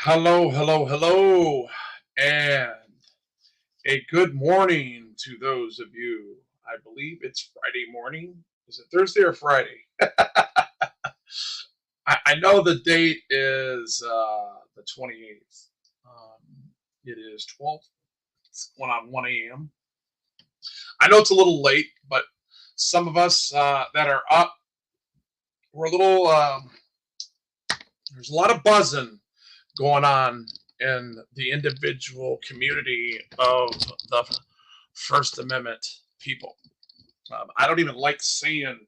Hello, hello, hello, and a good morning to those of you. I believe it's Friday morning. Is it Thursday or Friday? I know the date is the 28th. It is 12. It's going on 1 a.m. I know it's a little late, but some of us that are up, we're a little, there's a lot of buzzing going on in the individual community of the First Amendment people. I don't even like saying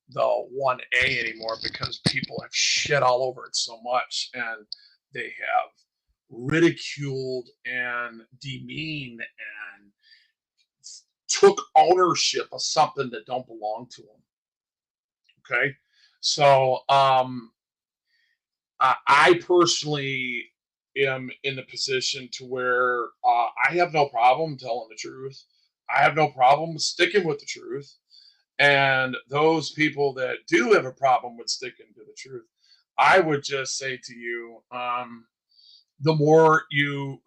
the 1A anymore because people have shit all over it so much and they have ridiculed and demeaned and took ownership of something that don't belong to them. Okay. So I personally am in the position to where I have no problem telling the truth. I have no problem sticking with the truth. And those people that do have a problem with sticking to the truth, I would just say to you, the more you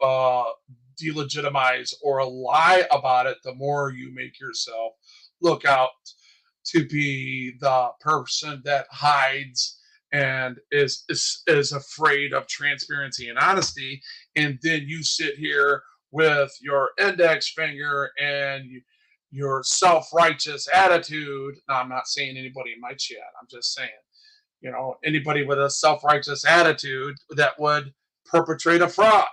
delegitimize or lie about it, the more you make yourself look out to be the person that hides and is afraid of transparency and honesty, and then you sit here with your index finger and your self-righteous attitude. Now, I'm not saying anybody in my chat. I'm just saying, anybody with a self-righteous attitude that would perpetrate a fraud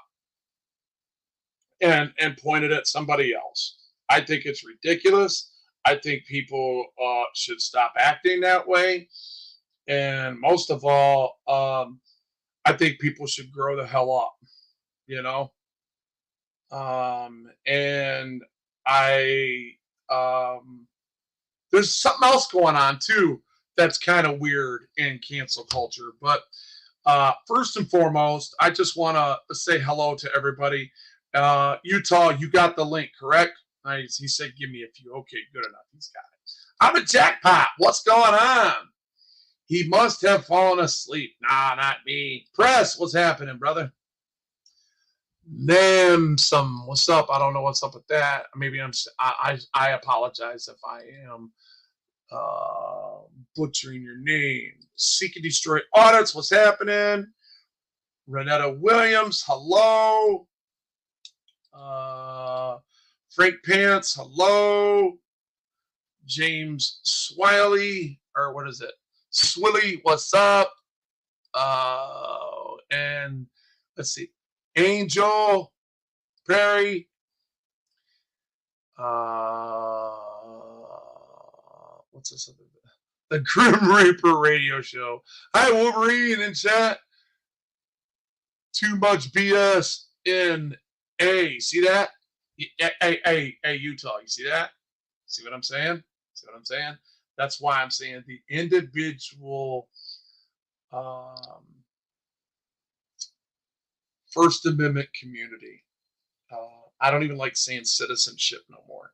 and point it at somebody else. I think it's ridiculous. I think people should stop acting that way. And most of all, I think people should grow the hell up, you know? And I, there's something else going on too that's kind of weird in cancel culture. But first and foremost, I just want to say hello to everybody. Utah, you got the link, correct? He said, give me a few. Okay, good enough. He's got it. I'm a jackpot. What's going on? He must have fallen asleep. Nah, not me. Press, what's happening, brother? Name some. What's up? I don't know what's up with that. Maybe I apologize if I am uh, butchering your name. Seek and destroy audits. What's happening? Renetta Williams. Hello. Frank Pants. Hello. James Swiley. Or what is it? Swilly. What's up? And let's see. Angel Perry. What's this other? The Grim Reaper Radio Show. Hi, Wolverine in chat. Too much BS in A. See that? Hey, Utah. You see that? See what I'm saying? See what I'm saying? That's why I'm saying the individual First Amendment community. I don't even like saying citizenship no more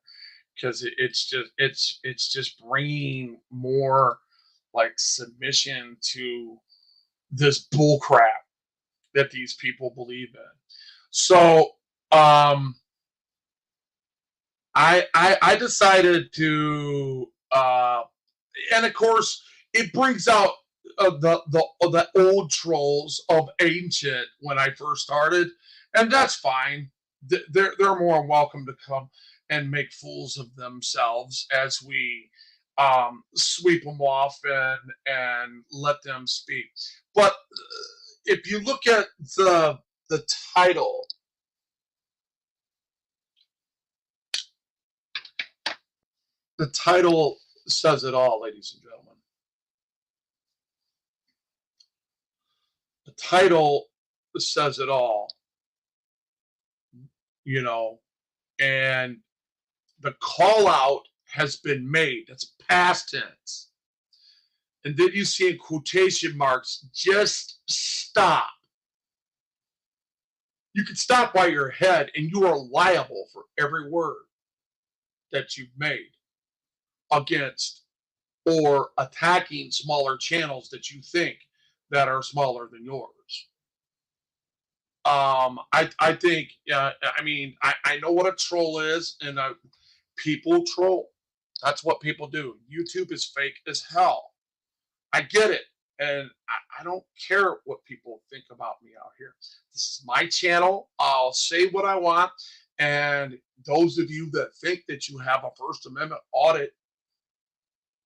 because it's just bringing more like submission to this bull crap that these people believe in. So I decided to and of course it brings out the old trolls of ancient when I first started, and that's fine. They're more welcome to come and make fools of themselves as we sweep them off and let them speak. But if you look at the title, the title says it all, ladies and gentlemen. The title says it all, and the call out has been made. That's past tense. And then you see in quotation marks, just stop. You can stop by your head and you are liable for every word that you've made against or attacking smaller channels that you think that are smaller than yours. I think, I mean, I know what a troll is, and people troll. That's what people do. YouTube is fake as hell. I get it. And I don't care what people think about me out here. This is my channel. I'll say what I want. And those of you that think that you have a First Amendment audit,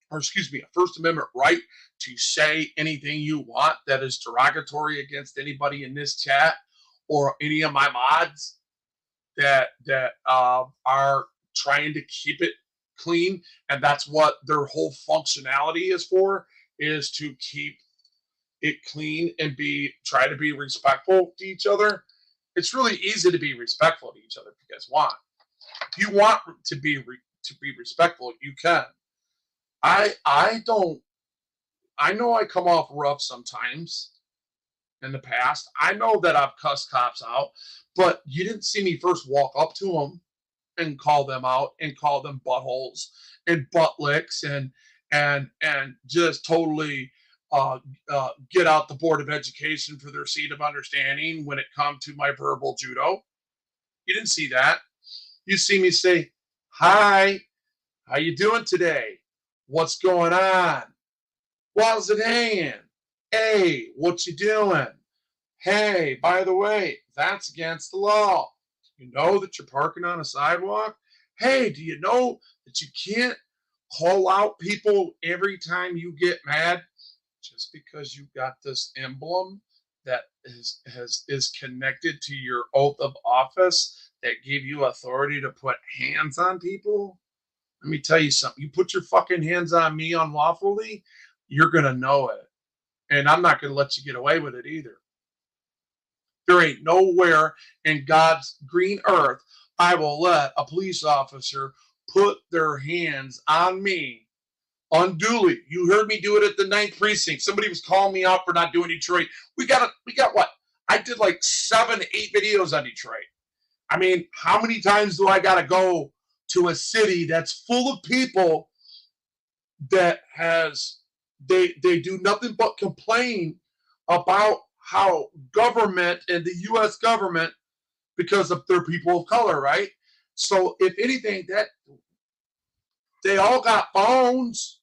or excuse me, a First Amendment right to say anything you want that is derogatory against anybody in this chat or any of my mods that are trying to keep it clean, and that's what their whole functionality is for, is to keep it clean and try to be respectful to each other. It's really easy to be respectful to each other if you guys want. If you want to be respectful, you can. I don't. I know I come off rough sometimes in the past. I know that I've cussed cops out, but you didn't see me first walk up to them and call them out and call them buttholes and butt licks and just totally get out the Board of Education for their seat of understanding when it come to my verbal judo. You didn't see that. You see me say, "Hi, how you doing today? What's going on? How's it hanging? Hey, what you doing? Hey, by the way, that's against the law. You know that you're parking on a sidewalk? Hey, do you know that you can't call out people every time you get mad just because you got this emblem that is connected to your oath of office that gave you authority to put hands on people? Let me tell you something. You put your fucking hands on me unlawfully, you're gonna know it. And I'm not gonna let you get away with it either. There ain't nowhere in God's green earth I will let a police officer put their hands on me unduly. You heard me do it at the 9th precinct. Somebody was calling me out for not doing Detroit. We got what? I did like 7, 8 videos on Detroit. I mean, how many times do I gotta go to a city that's full of people that they do nothing but complain about how government and the US government, because of their people of color, right? So if anything, that they all got phones.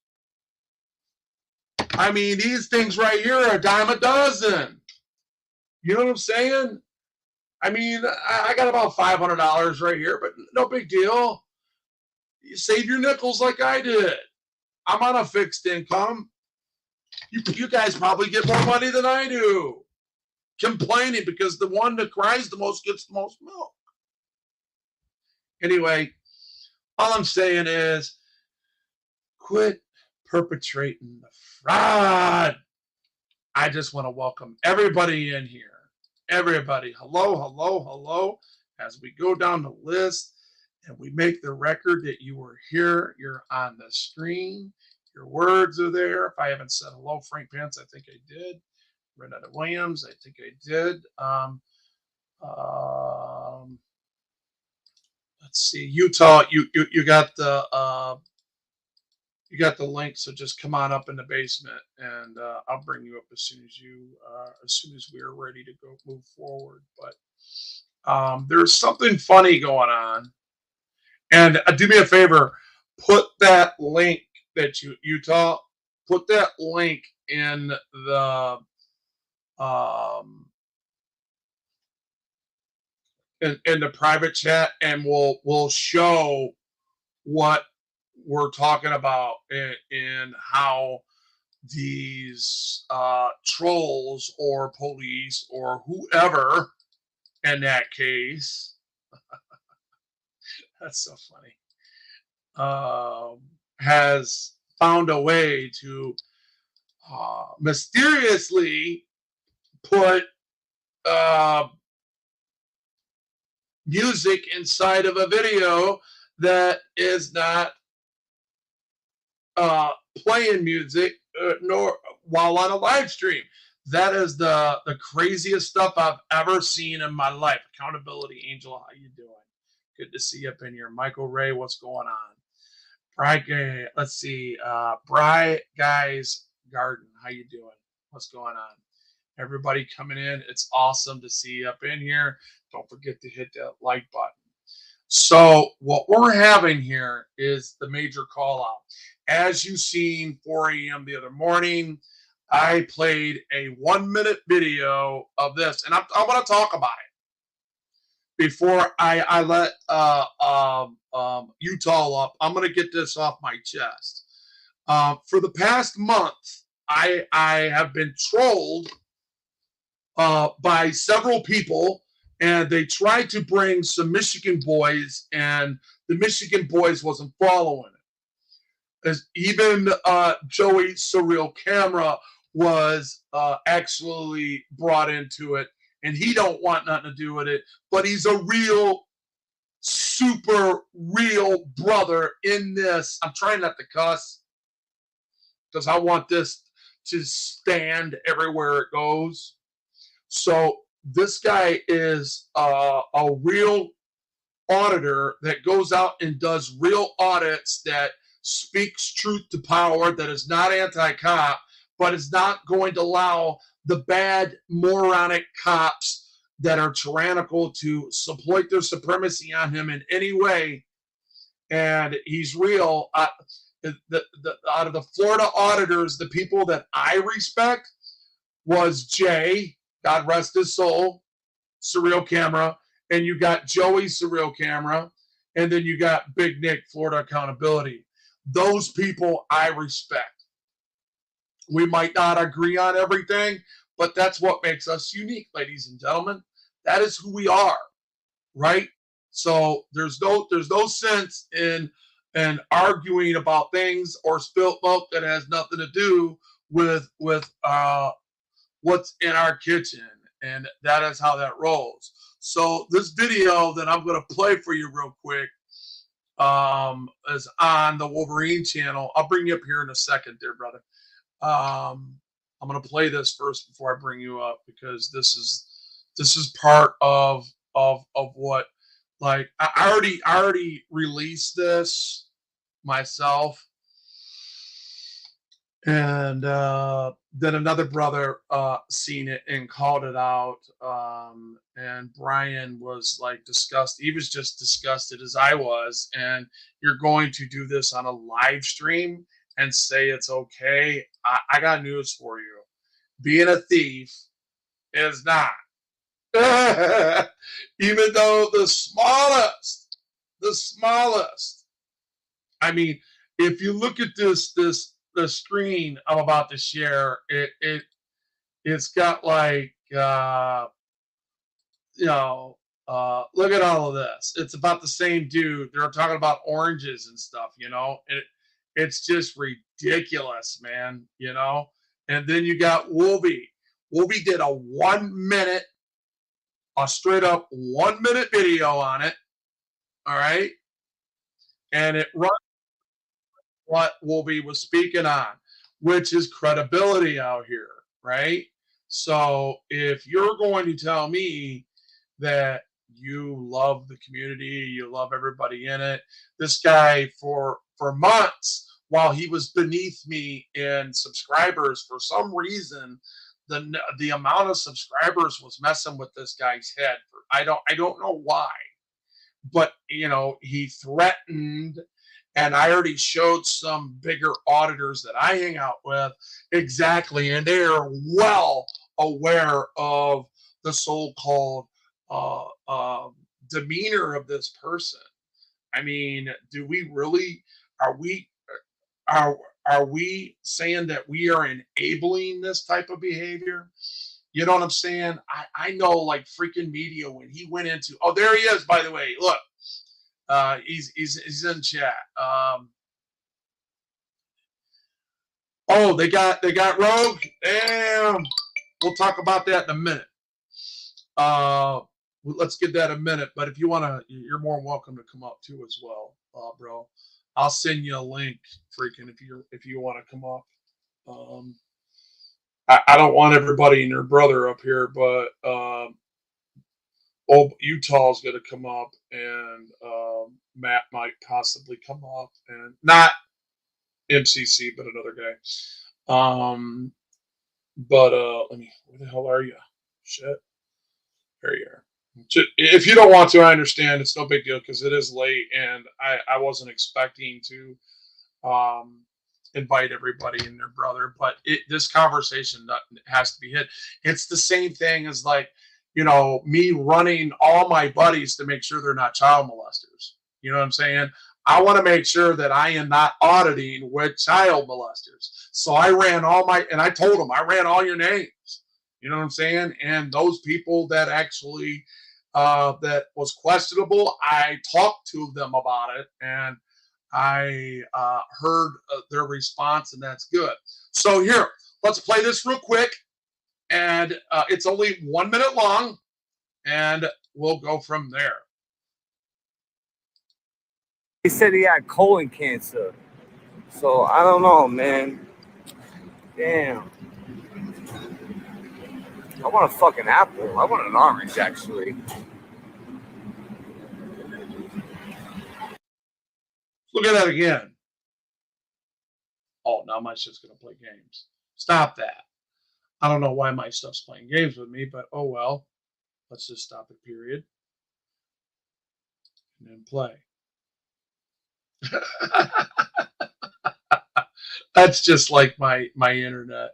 I mean, these things right here are a dime a dozen. You know what I'm saying? I mean, I got about $500 right here, but no big deal. You save your nickels like I did. I'm on a fixed income. You guys probably get more money than I do. Complaining because the one that cries the most gets the most milk. Anyway, all I'm saying is quit perpetrating the fraud. I just want to welcome everybody in here. Everybody, hello, hello, hello. As we go down the list and we make the record that you were here, you're on the screen. Your words are there. If I haven't said hello, Frank Pence, I think I did. Renata Williams, I think I did. Let's see, Utah. You got the link, so just come on up in the basement, and I'll bring you up as soon as we are ready to go move forward. But there's something funny going on, and do me a favor, put that link that Utah, put that link in the in the private chat, and we'll show what we're talking about in how these trolls or police or whoever in that case that's so funny, has found a way to mysteriously put music inside of a video that is not playing music nor while on a live stream. That is the craziest stuff I've ever seen in my life. Accountability Angel, how you doing? Good to see you up in here. Michael Ray, what's going on? Let's see. Bry Guys Garden, how you doing? What's going on? everybody coming in. It's awesome to see you up in here. Don't forget to hit that like button. So what we're having here is the major call out. As you seen 4 a.m. the other morning, I played a 1 minute video of this, and I'm going to talk about it before I let Utah up. I'm going to get this off my chest. For the past month, I have been trolled by several people, and they tried to bring some Michigan boys, and the Michigan boys wasn't following it. As even Joey Surreal Camera was actually brought into it, and he don't want nothing to do with it, but he's a real super real brother in this. I'm trying not to cuss because I want this to stand everywhere it goes. So this guy is a real auditor that goes out and does real audits, that speaks truth to power, that is not anti-cop, but is not going to allow the bad moronic cops that are tyrannical to exploit their supremacy on him in any way. And he's real. Out of the Florida auditors, the people that I respect was Jay, God rest his soul, Surreal Camera, and you got Joey Surreal Camera, and then you got Big Nick, Florida Accountability. Those people I respect. We might not agree on everything, but that's what makes us unique, ladies and gentlemen. That is who we are, right? So there's no sense in arguing about things or spilt milk that has nothing to do with what's in our kitchen, and that is how that rolls. So this video that I'm going to play for you real quick is on the Wolverine channel. I'll bring you up here in a second, there, brother. I'm going to play this first before I bring you up, because this is part of what, like, I already released this myself. And then another brother seen it and called it out. And Brian was like disgusted. He was just disgusted as I was. And you're going to do this on a live stream and say it's okay? I got news for you. Being a thief is not. Even though the smallest. I mean, if you look at the screen I'm about to share, it's got like look at all of this. It's about the same dude. They're talking about oranges and stuff, it's just ridiculous, man, And then you got Wolby. Wolby did a straight up 1 minute video on it. All right. And it runs what Wolby was speaking on, which is credibility out here, right? So if you're going to tell me that you love the community, you love everybody in it, this guy for months, while he was beneath me in subscribers, for some reason, the amount of subscribers was messing with this guy's head. I don't know why, but he threatened. And I already showed some bigger auditors that I hang out with exactly, and they are well aware of the so-called demeanor of this person. I mean, do we really? Are are we saying that we are enabling this type of behavior? You know what I'm saying? I know, like, freaking media, when he went into, oh, there he is, by the way. Look, he's in chat. Oh, they got Rogue. Damn. We'll talk about that in a minute. Let's give that a minute. But if you want to, you're more than welcome to come up too as well, bro. I'll send you a link, freaking, if you want to come up. I don't want everybody and their brother up here, but Utah's going to come up, and Matt might possibly come up, and not MCC, but another guy. But let me. Where the hell are you? Shit. There you are. If you don't want to, I understand. It's no big deal because it is late, and I wasn't expecting to um, invite everybody and their brother. But this conversation has to be hit. It's the same thing as like, me running all my buddies to make sure they're not child molesters. You know what I'm saying? I want to make sure that I am not auditing with child molesters. So I ran and I told them, I ran all your names. You know what I'm saying? And those people that actually, that was questionable, I talked to them about it, and I heard their response, and that's good. So here, let's play this real quick, and it's only 1 minute long, and we'll go from there. He said he had colon cancer, so I don't know, man. Damn. I want a fucking apple. I want an orange, actually. Look at that again. Oh, now my shit's going to play games. Stop that. I don't know why my stuff's playing games with me, but oh well. Let's just stop it, period. And then play. That's just like my internet.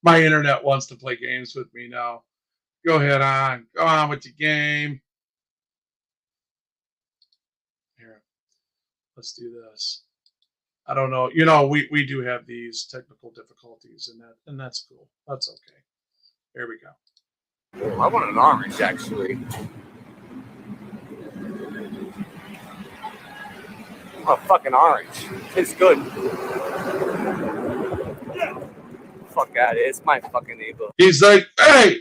My internet wants to play games with me now. Go ahead on. Go on with the game. Here. Let's do this. I don't know. We do have these technical difficulties, and that's cool. That's okay. There we go. I want an orange, actually. A fucking orange. It's good. Yeah. Fuck out of it. It's my fucking neighborhood. He's like, hey,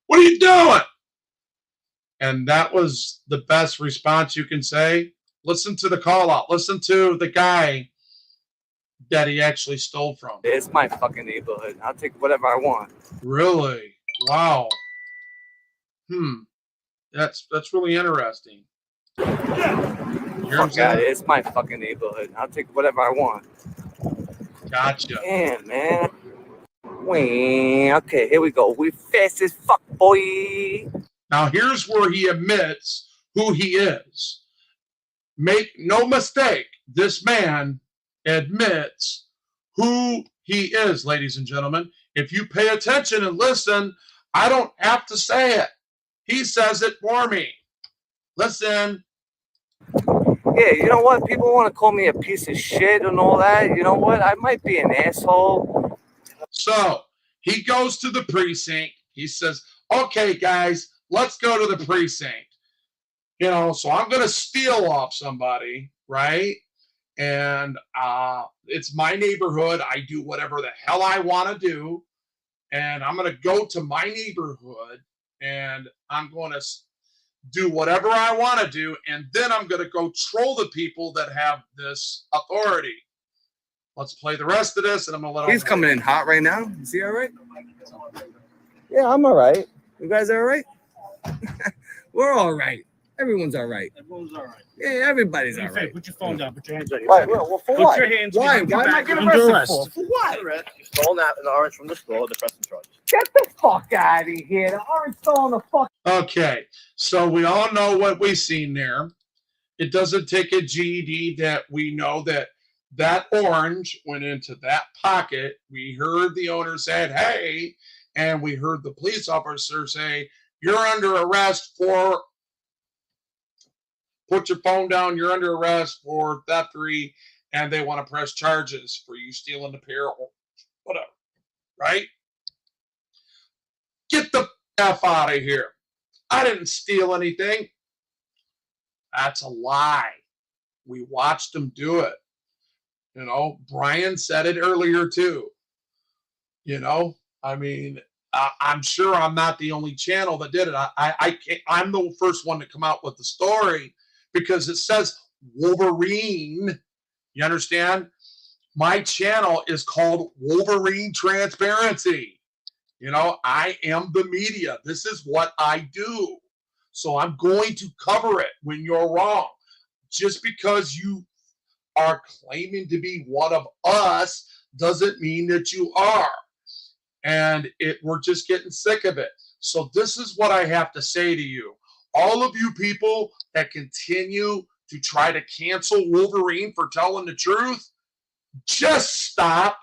what are you doing? And that was the best response you can say. Listen to the call out. Listen to the guy that he actually stole from. It's my fucking neighborhood. I'll take whatever I want. Really? Wow. That's really interesting. Yeah. Fuck out it. It's my fucking neighborhood. I'll take whatever I want. Gotcha. Damn, man. Okay, here we go. We fast as fuck, boy. Now here's where he admits who he is. Make no mistake, this man admits who he is, ladies and gentlemen. If you pay attention and listen, I don't have to say it. He says it for me. Listen. Yeah, you know what? People want to call me a piece of shit and all that. You know what? I might be an asshole. So he goes to the precinct. He says, okay, guys, let's go to the precinct. So I'm going to steal off somebody, right? And it's my neighborhood. I do whatever the hell I want to do. And I'm going to go to my neighborhood, and I'm going to do whatever I want to do. And then I'm going to go troll the people that have this authority. Let's play the rest of this, and I'm going to let He's coming in hot right now. Is he all right? Yeah, I'm all right. You guys are all right? We're all right. Everyone's all right. Everyone's all right. Yeah, everybody's all right. Put your phone down. Put your hands on your Right, well, for Put what? your hands Why? Why am I getting arrested for? For what? You stole an orange from the store. The pressing charges. Get the fuck out of here. The orange stolen the fuck. Okay, so we all know what we've seen there. It doesn't take a GED that we know that orange went into that pocket. We heard the owner said, hey, and we heard the police officer say, you're under arrest for, put your phone down, you're under arrest for theft, and they want to press charges for you stealing the pair of whatever, right? Get the F out of here. I didn't steal anything. That's a lie. We watched them do it. Brian said it earlier too. I mean, I'm sure I'm not the only channel that did it. I'm the first one to come out with the story because it says Wolverine. You understand? My channel is called Wolverine Transparency. I am the media. This is what I do. So I'm going to cover it when you're wrong. Just because you are claiming to be one of us doesn't mean that you are. and we're just getting sick of it. So this is what I have to say to you. All of you people that continue to try to cancel Wolverine for telling the truth, just stop,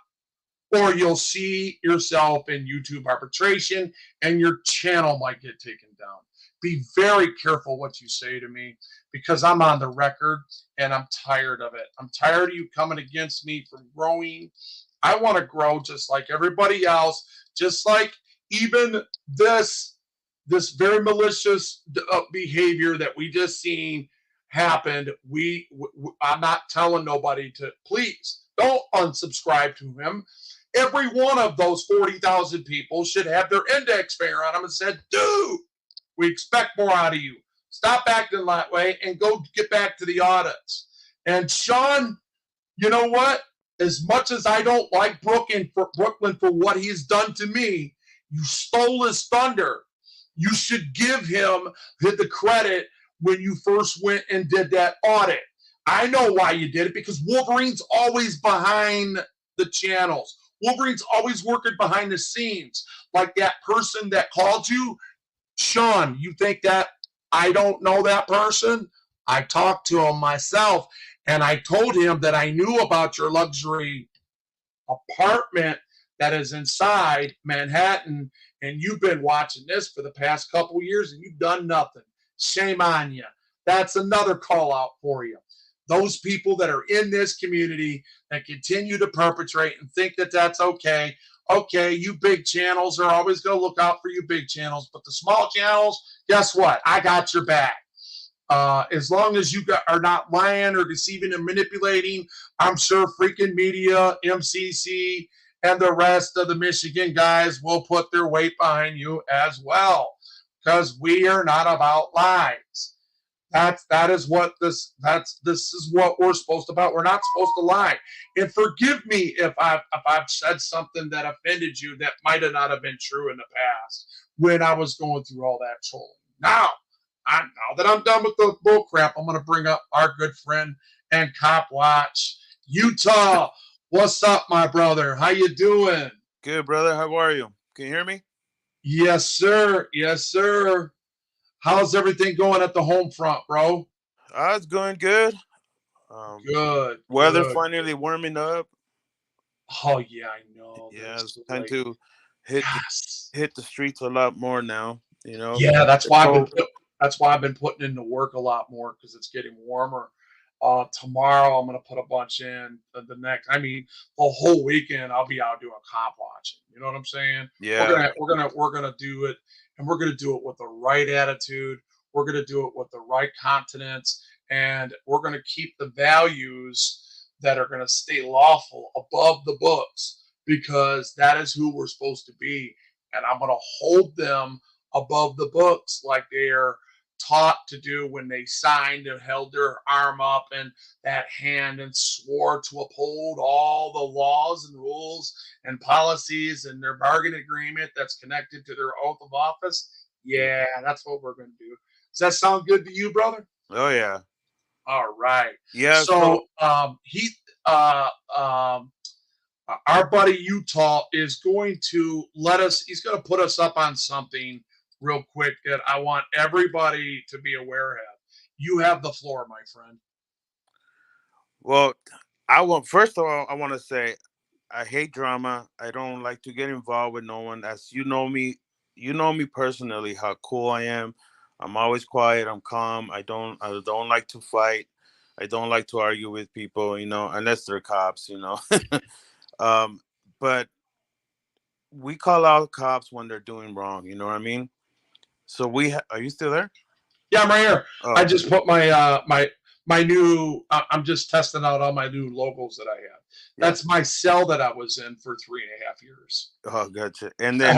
or you'll see yourself in YouTube arbitration and your channel might get taken down. Be very careful what you say to me, because I'm on the record and I'm tired of it. I'm tired of you coming against me from growing. I want to grow just like everybody else, just like even this very malicious behavior that we just seen happened. I'm not telling nobody to, please don't unsubscribe to him. Every one of those 40,000 people should have their index finger on them and said, dude, we expect more out of you. Stop acting that way and go get back to the audits. And Sean, you know what? As much as I don't like Brooklyn for what he's done to me, you stole his thunder. You should give him the credit when you first went and did that audit. I know why you did it, because Wolverine's always behind the channels. Wolverine's always working behind the scenes. Like that person that called you, Sean, you think that I don't know that person? I talked to him myself, and I told him that I knew about your luxury apartment that is inside Manhattan, and you've been watching this for the past couple years and you've done nothing. Shame on you. That's another call out for you. Those people that are in this community that continue to perpetrate and think that that's okay. Okay, you big channels are always going to look out for you big channels, but the small channels, guess what? I got your back. As long as you are not lying or deceiving and manipulating, I'm sure freaking media, MCC, and the rest of the Michigan guys will put their weight behind you as well, because we are not about lies. This is what we're supposed to about. We're not supposed to lie. And forgive me if I've said something that offended you that might have not have been true in the past when I was going through all that trolling. Now that I'm done with the bull crap, I'm going to bring up our good friend and Cop Watch, Utah. What's up, my brother? How you doing? Good, brother. How are you? Can you hear me? Yes, sir. Yes, sir. How's everything going at the home front, bro? It's going good. Good. Weather good. finally warming up. Oh yeah, I know. Yeah, it's time to hit the streets a lot more now. You know. Yeah, that's why I've been putting in the work a lot more, because it's getting warmer. Tomorrow I'm gonna put a bunch in. The whole weekend I'll be out doing cop watching. You know what I'm saying? Yeah. We're gonna do it, and we're gonna do it with the right attitude. We're gonna do it with the right continence, and we're gonna keep the values that are gonna stay lawful above the books, because that is who we're supposed to be. And I'm gonna hold them above the books like they are taught to do when they signed and held their arm up and that hand and swore to uphold all the laws and rules and policies and their bargain agreement that's connected to their oath of office. Yeah, that's what we're going to do. Does that sound good to you, brother? Oh yeah. All right. Yeah. So our buddy Utah is going to he's going to put us up on something real quick that I want everybody to be aware of. You have the floor, my friend. Well, first of all, I want to say I hate drama. I don't like to get involved with no one. As you know me personally, how cool I am. I'm always quiet. I'm calm. I don't like to fight. I don't like to argue with people, unless they're cops, but we call out cops when they're doing wrong. You know what I mean? So are you still there? Yeah, I'm right here. Oh. I just put my my new. I'm just testing out all my new logos that I have. That's my cell that I was in for 3.5 years. Oh, gotcha. And then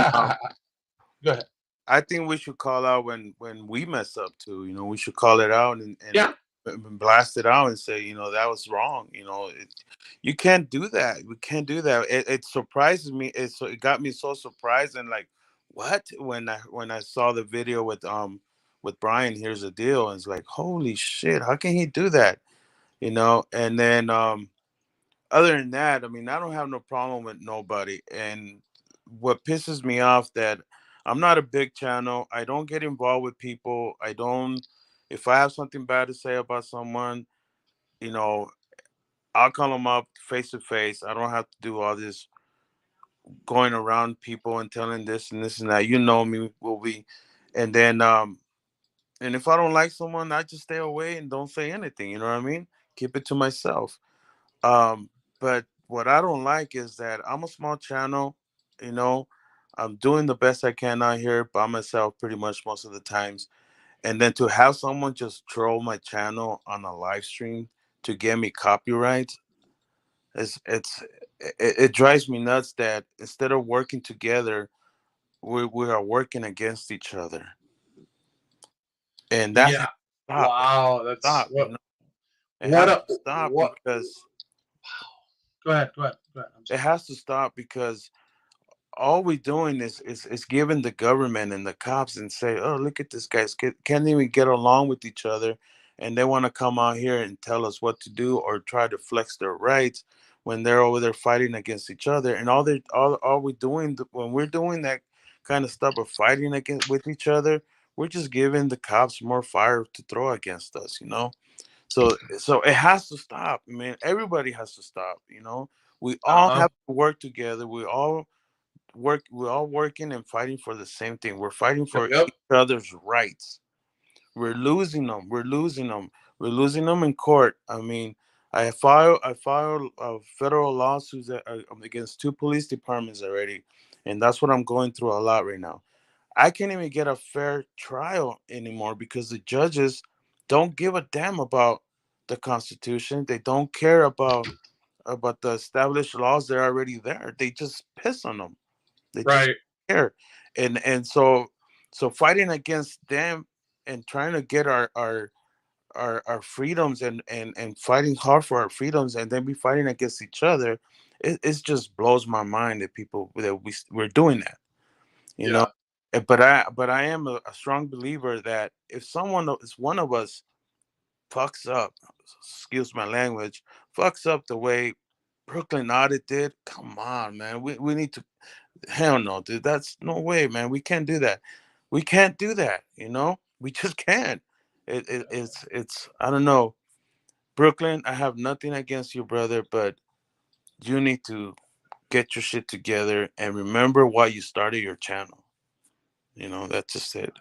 go ahead. I think we should call out when we mess up too. We should call it out and blast it out and say, that was wrong. You can't do that. We can't do that. It surprises me. It got me so surprised and like, what? When I saw the video with Brian, Here's the Deal, and it's like, holy shit, how can he do that? And then other than that, I don't have no problem with nobody. And what pisses me off that I'm not a big channel. I don't get involved with people. I don't. If I have something bad to say about someone, you know, I'll call them up face to face. I don't have to do all this going around people and telling this and this and that. You know me, will be, and then and if I don't like someone, I just stay away and don't say anything. You know what I mean? Keep it to myself. But what I don't like is that I'm a small channel. You know, I'm doing the best I can out here by myself pretty much most of the times. And then to have someone just troll my channel on a live stream to get me copyright, it's it drives me nuts that instead of working together, we are working against each other. And that has Yeah. to stop. Wow. That's Stop. You what. know, it What has a to stop what. because Go ahead. Go ahead. Go ahead. I'm it sorry. has to stop because all we're doing is giving the government and the cops and say, oh, look at this guys can't even get along with each other, and they want to come out here and tell us what to do or try to flex their rights when they're over there fighting against each other. And all we're doing when we're doing that kind of stuff of fighting against with each other, we're just giving the cops more fire to throw against us, you know. So it has to stop. I mean, everybody has to stop, you know. We Uh all huh. have to work together. We're all working and fighting for the same thing. We're fighting Yep. for Yep. each other's rights. We're losing them in court. I mean, I filed federal lawsuits against 2 police departments already, and that's what I'm going through a lot right now. I can't even get a fair trial anymore because the judges don't give a damn about the Constitution. They don't care about the established laws that are already there. They just piss on them. They just Right. care, and so fighting against them and trying to get our freedoms and fighting hard for our freedoms and then be fighting against each other, it just blows my mind that we're doing that, you know. Yeah. But I am a strong believer that if is one of us fucks up, excuse my language, fucks up the way Brooklyn Audit did, come on, man, we need to. Hell no, dude. That's no way, man. We can't do that. We can't do that. You know, we just can't. It's. I don't know, Brooklyn. I have nothing against you, brother, but you need to get your shit together and remember why you started your channel. You know, that's just it.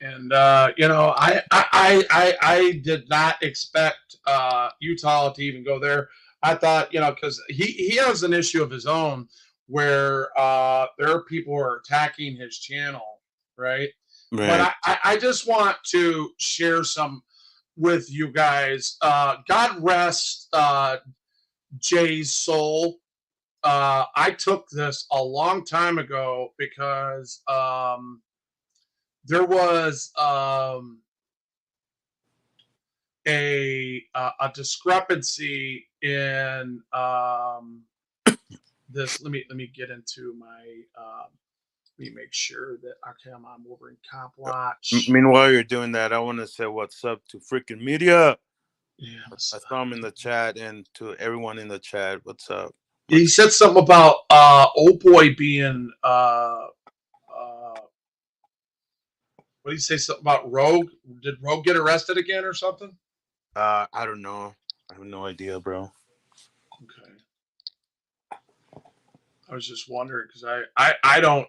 And you know, I did not expect Utah to even go there. I thought, you know, because he has an issue of his own where there are people who are attacking his channel, right? But Right. I just want to share some with you guys. God rest Jay's soul. I took this a long time ago because there was a discrepancy in this. Let me get into my. Let me make sure that okay, I'm over in Comp Watch. Meanwhile, you're doing that. I want to say what's up to freaking media. Yes. I saw him in the chat, and to everyone in the chat, what's up? He said something about old boy being what did he say? Something about Rogue? Did Rogue get arrested again or something? I don't know. I have no idea, bro. Okay. I was just wondering because I don't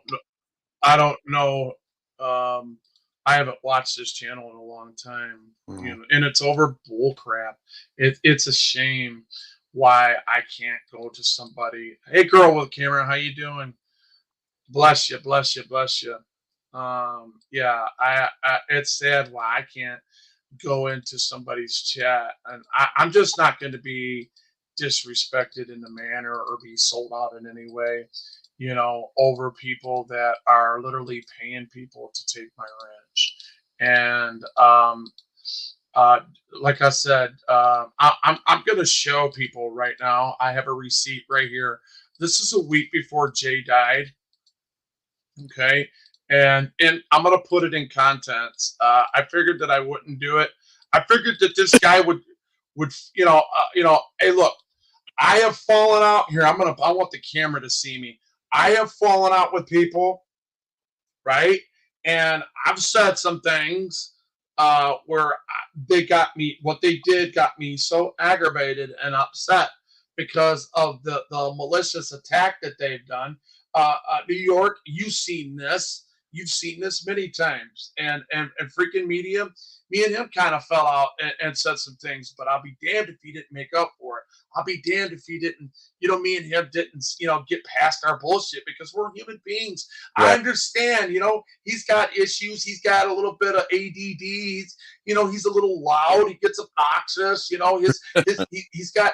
know. I haven't watched this channel in a long time, you know, and it's over bull crap. It's a shame why I can't go to somebody. Hey, girl with camera, how you doing? Bless you, bless you, bless you. Yeah, I it's sad why I can't go into somebody's chat, and I'm just not going to be disrespected in the manner or be sold out in any way, you know, over people that are literally paying people to take my wrench. And uh, like I said, I'm going to show people right now. I have a receipt right here. This is a week before Jay died. Okay. And I'm gonna put it in contents. I figured that I wouldn't do it. I figured that this guy would you know, hey, look, I have fallen out here. I want the camera to see me. I have fallen out with people, right? And I've said some things where they got me, what they did got me so aggravated and upset because of the malicious attack that they've done. New York, you've seen this many times, and freaking media, me and him kind of fell out and said some things, but I'll be damned if he didn't make up for it. I'll be damned if he didn't, me and him didn't, get past our bullshit because we're human beings. Right. I understand, he's got issues. He's got a little bit of ADD. He's a little loud. He gets obnoxious. He's got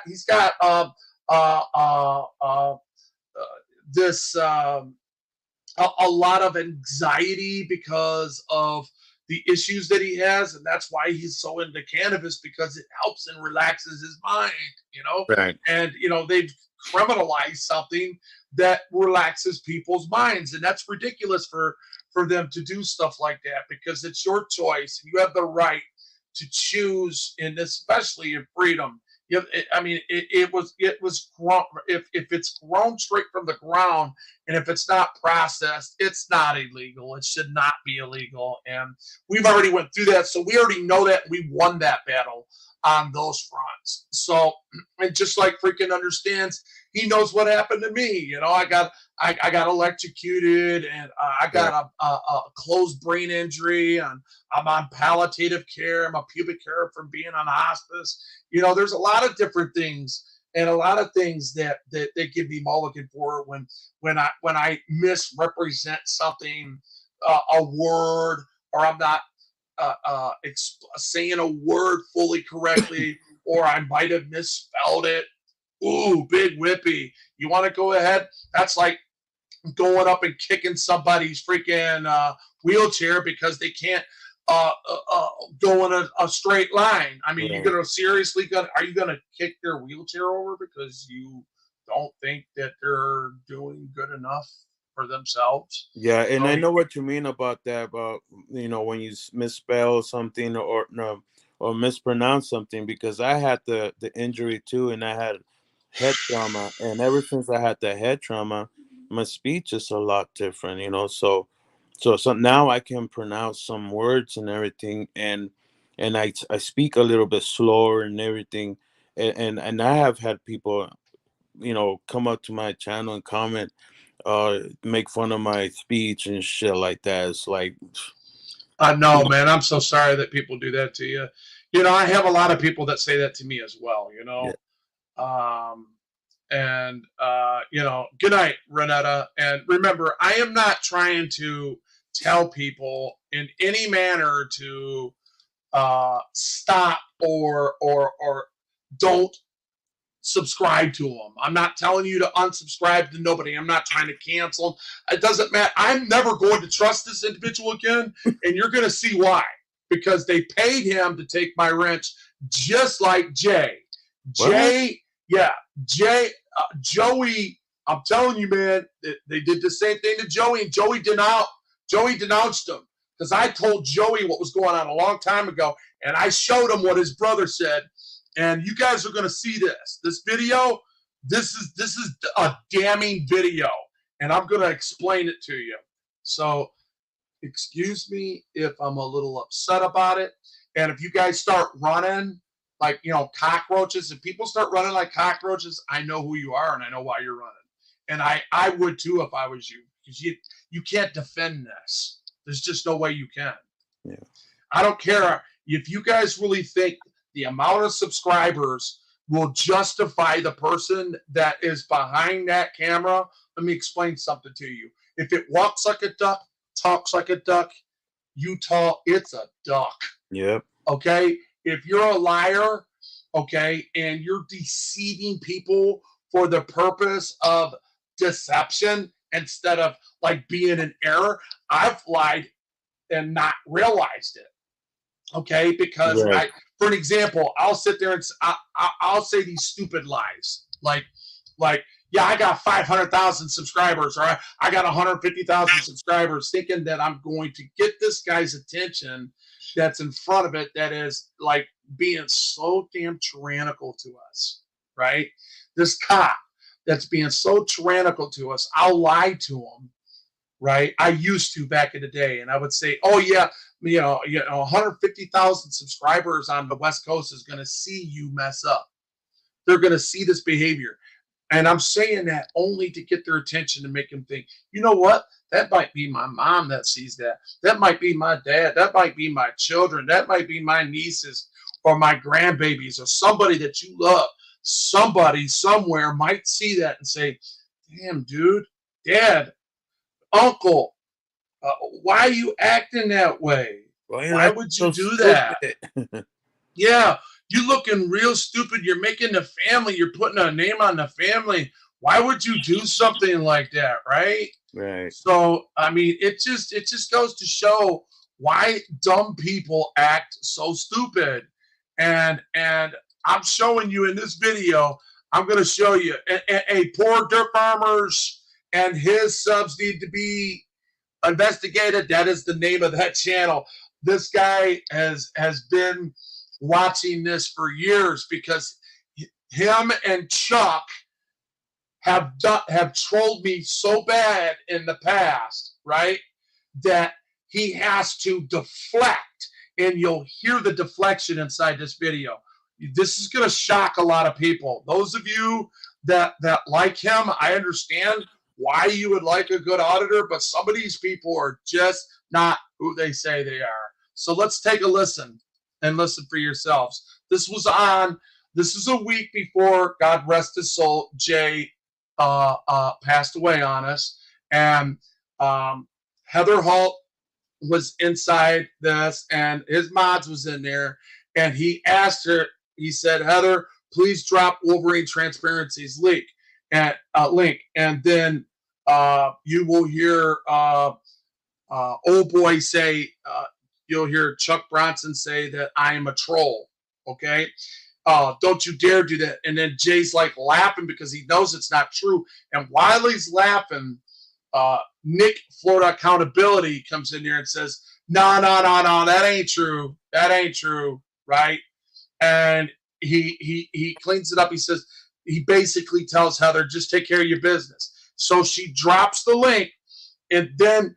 this a lot of anxiety because of the issues that he has, and that's why he's so into cannabis, because it helps and relaxes his mind. Right. And they've criminalized something that relaxes people's minds, and that's ridiculous for them to do stuff like that, because it's your choice. You have the right to choose, and especially in freedom. It was grown. If it's grown straight from the ground, and if it's not processed, it's not illegal. It should not be illegal, and we've already went through that, so we already know that we won that battle on those fronts. So, and just like freaking understands, he knows what happened to me. I got electrocuted, and I got a closed brain injury, and I'm on palliative care. I'm a pubic care from being on hospice. There's a lot of different things, and a lot of things that they give me mulligan for when I misrepresent something, a word, or I'm not saying a word fully correctly, or I might have misspelled it. Ooh, big whippy. You want to go ahead? That's like going up and kicking somebody's freaking wheelchair because they can't go in a straight line. I mean, Right. you're are you gonna kick their wheelchair over because you don't think that they're doing good enough for themselves? Yeah, and I know what you mean about that. About when you misspell something or no, or mispronounce something, because I had the injury too, and I had head trauma, and ever since I had the head trauma, my speech is a lot different. So now I can pronounce some words and everything, and I speak a little bit slower and everything, and I have had people come up to my channel and comment, make fun of my speech and shit like that. It's like, No, man, I'm so sorry that people do that to you. I have a lot of people that say that to me as well. Yeah. And good night, Renetta. And remember, I am not trying to tell people in any manner to stop or don't subscribe to them. I'm not telling you to unsubscribe to nobody. I'm not trying to cancel. It doesn't matter. I'm never going to trust this individual again, and you're going to see why. Because they paid him to take my wrench, just like Jay. Joey. I'm telling you, man, they did the same thing to Joey, and Joey denounced him, because I told Joey what was going on a long time ago, and I showed him what his brother said. And you guys are going to see this video. This is a damning video, and I'm going to explain it to you. So excuse me if I'm a little upset about it. And if you guys start running like, cockroaches, if people start running like cockroaches, I know who you are and I know why you're running. And I would too if I was you, because you can't defend this. There's just no way you can. Yeah. I don't care if you guys really think the amount of subscribers will justify the person that is behind that camera. Let me explain something to you. If it walks like a duck, talks like a duck, it's a duck. Yep. Okay? If you're a liar, okay, and you're deceiving people for the purpose of deception instead of like being an error, I've lied and not realized it. Okay? Because Right. for an example, I'll sit there and I'll say these stupid lies. Like, yeah, I got 500,000 subscribers, or I got 150,000 subscribers, thinking that I'm going to get this guy's attention that's in front of it, that is like being so damn tyrannical to us, right? This cop, that's being so tyrannical to us, I'll lie to them, right? I used to back in the day, and I would say, oh yeah, 150,000 subscribers on the West Coast is going to see you mess up. They're going to see this behavior. And I'm saying that only to get their attention and make them think, you know what? That might be my mom that sees that. That might be my dad. That might be my children. That might be my nieces or my grandbabies or somebody that you love. Somebody somewhere might see that and say, damn, dude, dad, uncle, why are you acting that way? Well, why would you do that? Yeah, you looking real stupid. You're making the family. You're putting a name on the family. Why would you do something like that, right? Right. So, I mean, it just goes to show why dumb people act so stupid. And I'm showing you in this video, I'm going to show you a poor dirt farmers and his subs need to be investigated. That is the name of that channel. This guy has been watching this for years because him and Chuck have trolled me so bad in the past, right? That he has to deflect, and you'll hear the deflection inside this video. This is going to shock a lot of people. Those of you that like him, I understand why you would like a good auditor, but some of these people are just not who they say they are. So let's take a listen and listen for yourselves. This is a week before, God rest his soul, Jay passed away on us. And Heather Holt was inside this, and his mods was in there, and he asked her, he said, Heather, please drop Wolverine Transparency's link. And then you will hear old boy say, you'll hear Chuck Bronson say that I am a troll. Okay. Don't you dare do that. And then Jay's like laughing because he knows it's not true. And while he's laughing, Nick Florida Accountability comes in there and says, no, that ain't true. That ain't true. Right. And he cleans it up. He says, he basically tells Heather, just take care of your business. So she drops the link, and then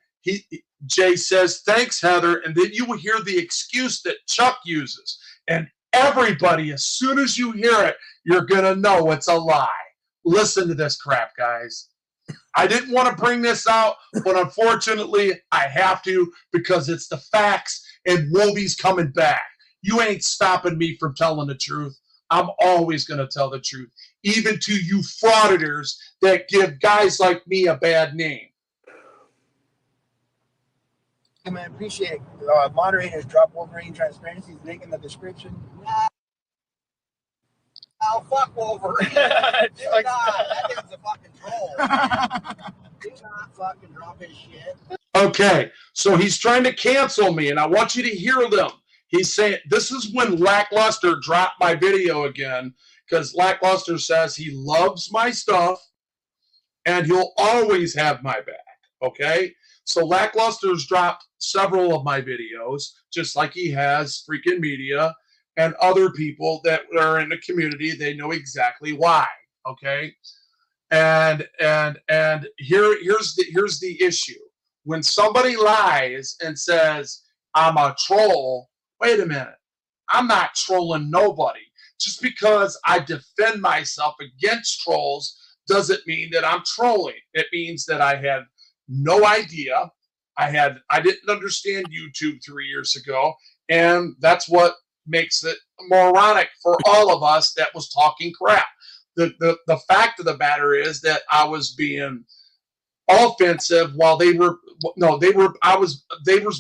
Jay says, thanks, Heather. And then you will hear the excuse that Chuck uses. And everybody, as soon as you hear it, you're going to know it's a lie. Listen to this crap, guys. I didn't want to bring this out, but unfortunately, I have to because it's the facts, and Wolby's coming back. You ain't stopping me from telling the truth. I'm always going to tell the truth, even to you frauditors that give guys like me a bad name. Hey man, appreciate it. Moderators, drop Wolverine Transparency's link in the description. Oh, fuck Wolverine. Do not. That dude's a fucking troll. Do not fucking drop his shit. Okay, so he's trying to cancel me, and I want you to hear them. He's saying, this is when Lackluster dropped my video again, because Lackluster says he loves my stuff, and he'll always have my back, okay? So Lackluster's dropped several of my videos, just like he has freaking media and other people that are in the community. They know exactly why, okay? And here's the issue. When somebody lies and says, I'm a troll, wait a minute. I'm not trolling nobody. Just because I defend myself against trolls doesn't mean that I'm trolling. It means that I had no idea. I didn't understand YouTube 3 years ago, and that's what makes it moronic for all of us that was talking crap. The fact of the matter is that I was being offensive while they were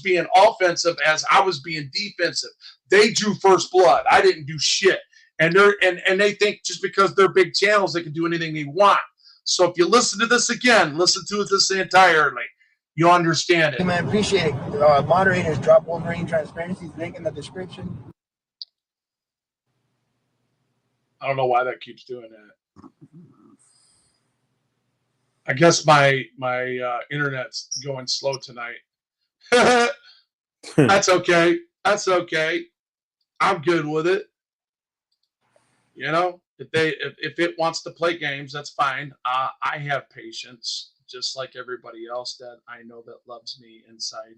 being offensive as I was being defensive. They drew first blood. I didn't do shit. And they think just because they're big channels they can do anything they want. So if you listen to this again, listen to this entirely, you'll understand it. Hey man, appreciate it. Moderators, drop Wolverine Transparency's link in the description. I don't know why that keeps doing that. I guess my internet's going slow tonight. That's okay. That's okay. I'm good with it. You know, If it wants to play games, that's fine. I have patience, just like everybody else that I know that loves me inside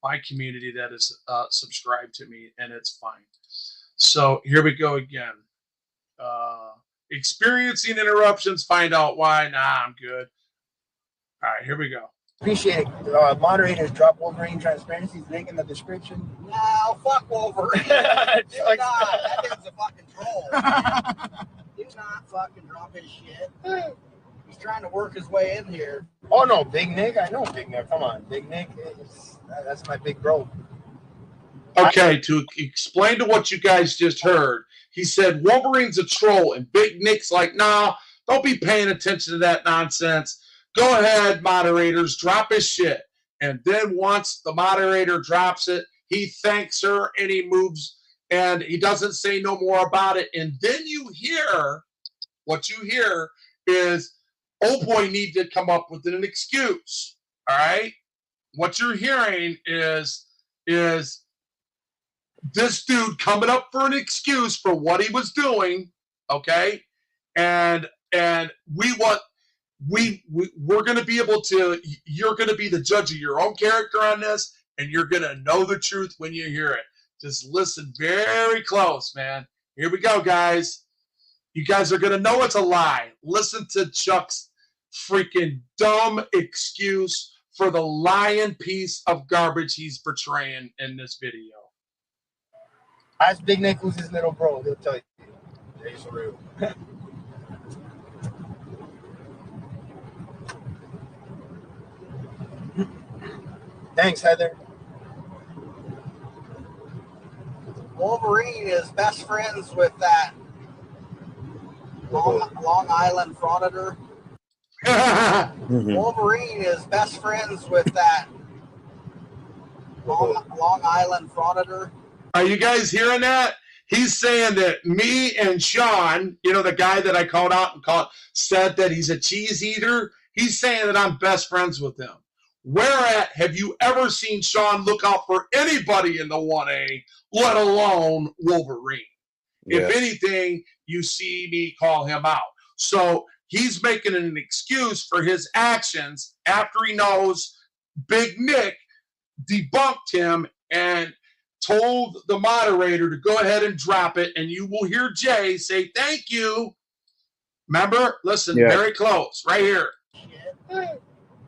my community that is subscribed to me, and it's fine. So here we go again. Experiencing interruptions, find out why. Nah, I'm good. All right, here we go. Appreciate it. Moderators, drop Wolverine Transparency's link in the description. No, fuck Wolverine. Do not. That dude's a fucking troll. Do not fucking drop his shit. He's trying to work his way in here. Oh no, Big Nick. I know Big Nick. Come on, Big Nick. That's my big bro. Okay, to explain to what you guys just heard, he said Wolverine's a troll, and Big Nick's like, nah, don't be paying attention to that nonsense. Go ahead, moderators, drop his shit. And then once the moderator drops it, he thanks her and he moves, and he doesn't say no more about it. And then you hear, what you hear is, oh boy, need to come up with an excuse. All right? What you're hearing is this dude coming up for an excuse for what he was doing, okay? And we're going to be able to, you're going to be the judge of your own character on this, and you're going to know the truth when you hear it. Just listen very close, man. Here we go, guys. You guys are going to know it's a lie. Listen to Chuck's freaking dumb excuse for the lying piece of garbage he's portraying in this video. Ask Big Nick who's his little bro. He'll tell you. Jay's for real. Thanks, Heather. Wolverine is best friends with that Long Island frauditor. Wolverine is best friends with that Long Island frauditor. Are you guys hearing that? He's saying that me and Sean, you know, the guy that I called out and said that he's a cheese eater. He's saying that I'm best friends with him. Where have you ever seen Sean look out for anybody in the 1A, let alone Wolverine? Yes. If anything, you see me call him out. So he's making an excuse for his actions after he knows Big Nick debunked him and told the moderator to go ahead and drop it, and you will hear Jay say thank you. Remember? Listen, very close, right here.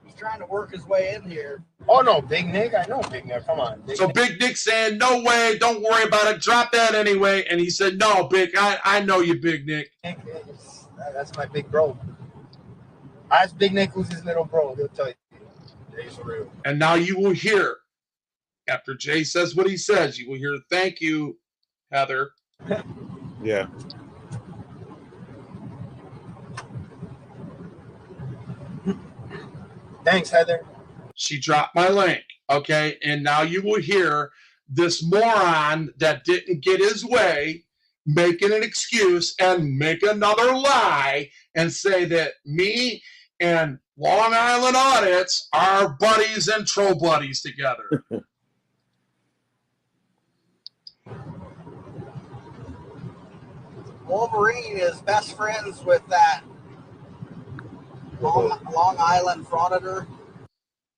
He's trying to work his way in here. Oh no, Big Nick. I know Big Nick. Come on. Big Nick saying, no way, don't worry about it, drop that anyway. And he said, no, Big, I know you, Big Nick. That's my big bro. Ask Big Nick who's his little bro. He'll tell you. Jay's for real. And now you will hear, after Jay says what he says, you will hear thank you, Heather. Yeah. Thanks, Heather. She dropped my link, okay? And now you will hear this moron that didn't get his way making an excuse and make another lie and say that me and Long Island Audits are buddies and troll buddies together. Wolverine is best friends with that Long Island frauditor.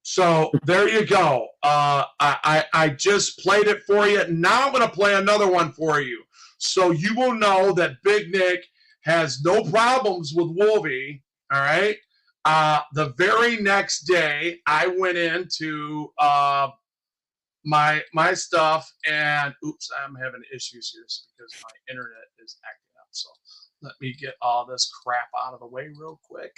So there you go. I just played it for you. Now I'm going to play another one for you. So you will know that Big Nick has no problems with Wolvie. All right. The very next day, I went into my stuff, and oops, I'm having issues here because my internet is acting up. So let me get all this crap out of the way real quick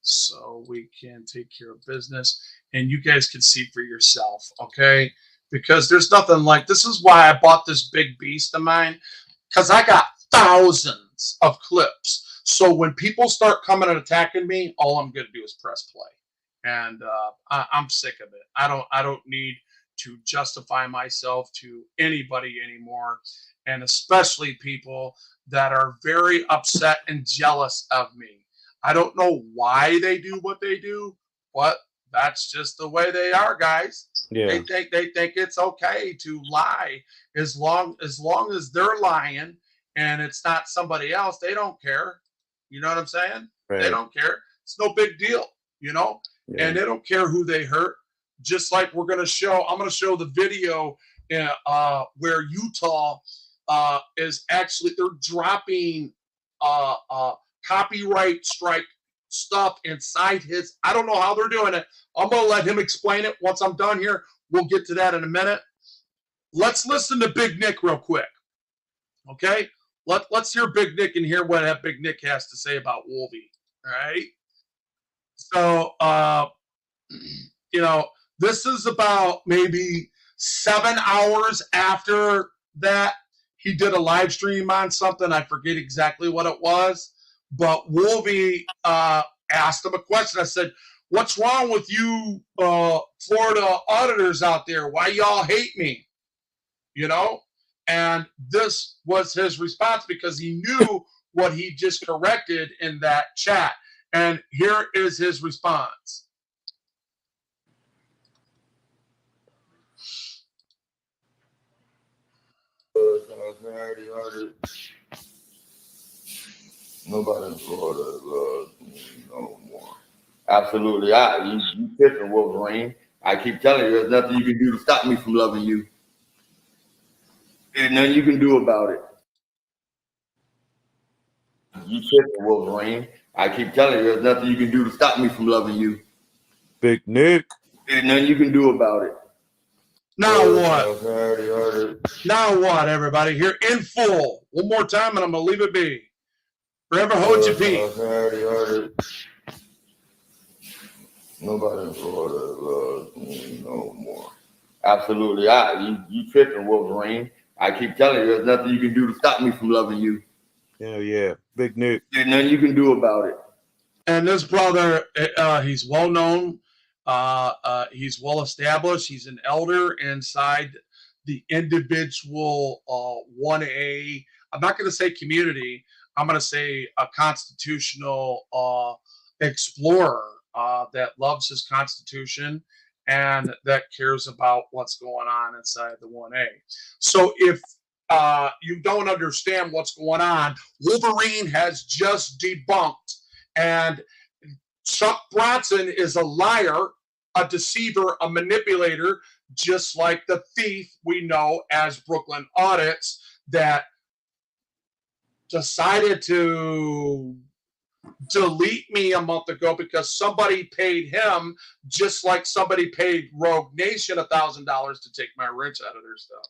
so we can take care of business, and you guys can see for yourself, okay? Because there's nothing like, this is why I bought this big beast of mine, because I got thousands of clips. So when people start coming and attacking me, all I'm going to do is press play. And I'm sick of it. I don't need to justify myself to anybody anymore, and especially people that are very upset and jealous of me. I don't know why they do what they do, but that's just the way they are, guys. Yeah. They think it's okay to lie as long as they're lying and it's not somebody else, they don't care. You know what I'm saying? Right. They don't care. It's no big deal, you know? Yeah. And they don't care who they hurt. Just like I'm going to show the video where Utah is actually, they're dropping copyright strike stuff inside his, I don't know how they're doing it. I'm going to let him explain it once I'm done here. We'll get to that in a minute. Let's listen to Big Nick real quick. Okay? Let's hear Big Nick and hear what that Big Nick has to say about Wolvie. All right? So, you know, this is about maybe 7 hours after that. He did a live stream on something. I forget exactly what it was. But Wolvie asked him a question. I said, what's wrong with you Florida auditors out there? Why y'all hate me? You know? And this was his response because he knew what he just corrected in that chat. And here is his response. Nobody in Florida loves me no more. Absolutely. You pissing, Wolverine. I keep telling you, there's nothing you can do to stop me from loving you. There's nothing you can do about it. You pissing, Wolverine. I keep telling you, there's nothing you can do to stop me from loving you. Big Nick. There's nothing you can do about it. Now what? Now what, everybody? Here in full. One more time, and I'm going to leave it be. Forever hold your peace. Nobody in Florida loves me no more. Absolutely. You tripping, Wolverine. I keep telling you, there's nothing you can do to stop me from loving you. Hell yeah. Big Nick. There's nothing you can do about it. And this brother, he's well known. He's well established. He's an elder inside the individual 1A. I'm not going to say community. I'm going to say a constitutional explorer that loves his constitution and that cares about what's going on inside the 1A. So if you don't understand what's going on, Wolverine has just debunked, and Chuck Bronson is a liar, a deceiver, a manipulator, just like the thief we know as Brooklyn Audits that decided to delete me a month ago because somebody paid him just like somebody paid Rogue Nation $1,000 to take my wrench out of their stuff.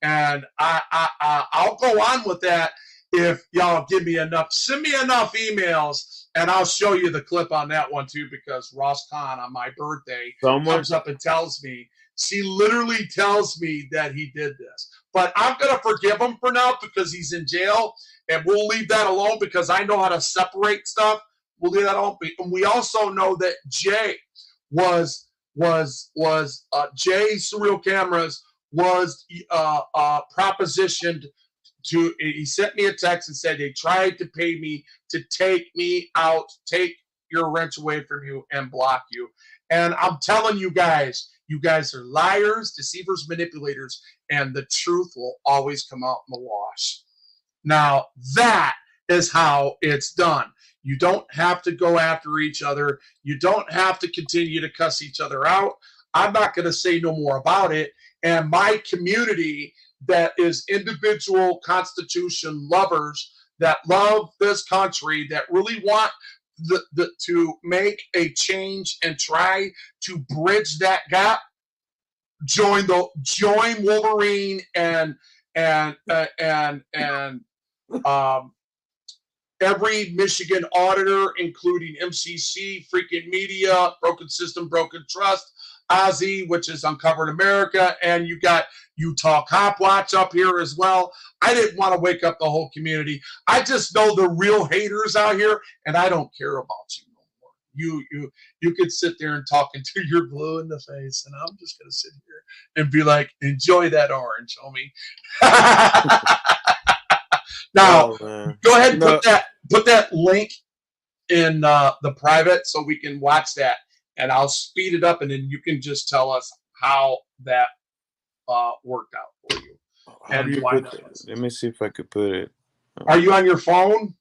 And I'll go on with that if y'all give me enough. Send me enough emails, and I'll show you the clip on that one too, because Ross Khan on my birthday comes up and tells me, she literally tells me that he did this. But I'm going to forgive him for now because he's in jail, and we'll leave that alone because I know how to separate stuff. We'll leave that alone. And we also know that Jay was Jay Surreal Cameras was propositioned to, he sent me a text and said they tried to pay me to take me out, take your wrench away from you and block you. And I'm telling you guys are liars, deceivers, manipulators, and the truth will always come out in the wash. Now, that is how it's done. You don't have to go after each other. You don't have to continue to cuss each other out. I'm not going to say no more about it. And my community that is individual Constitution lovers that love this country, that really want to make a change and try to bridge that gap, join Wolverine and every Michigan auditor, including MCC, Freaking Media, Broken System, Broken Trust, Ozzy, which is Uncovered America, and you got Utah Cop Watch up here as well. I didn't want to wake up the whole community. I just know the real haters out here, and I don't care about you no more. You could sit there and talk until you're blue in the face, and I'm just gonna sit here and be like, enjoy that orange, homie. Now, go ahead and put that link in the private so we can watch that, and I'll speed it up, and then you can just tell us how that worked out for you. How do you put that? Let me see if I could put it. Are you on your phone?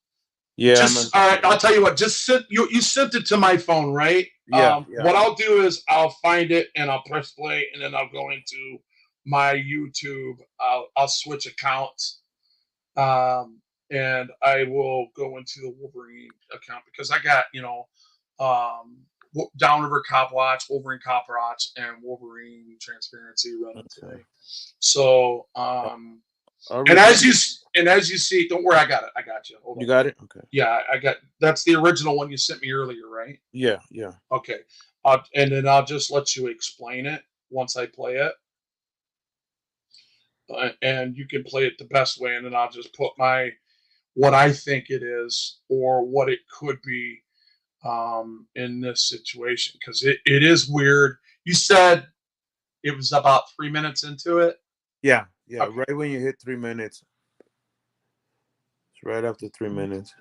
Yeah. Just all right. I'll tell you what. Just sent you sent it to my phone, right? Yeah, What I'll do is I'll find it and I'll press play, and then I'll go into my YouTube. I'll switch accounts, and I will go into the Wolverine account because I got Downriver Cop Watch, Wolverine Cop Watch, and Wolverine Transparency running today. So and as you see, don't worry, I got it. I got you. Hold on. You got it? Okay. Yeah, I got. That's the original one you sent me earlier, right? Yeah. Okay. And then I'll just let you explain it once I play it, and you can play it the best way, and then I'll just put what I think it is or what it could be in this situation because it is weird. You said it was about 3 minutes into it. Yeah. Okay. Right when you hit 3 minutes. It's right after 3 minutes.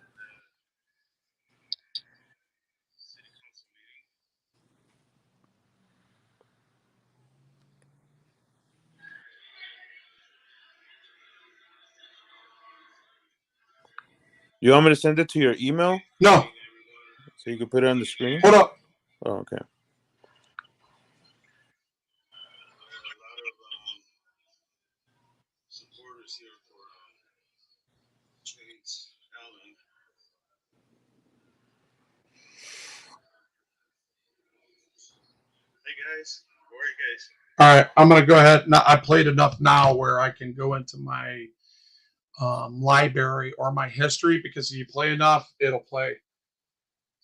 You want me to send it to your email? No. So you can put it on the screen? Hold up. Oh, okay. Supporters here for Chase Allen. Hey guys, how are you guys? All right, I'm gonna go ahead. Now I played enough now where I can go into my library or my history because if you play enough, it'll play.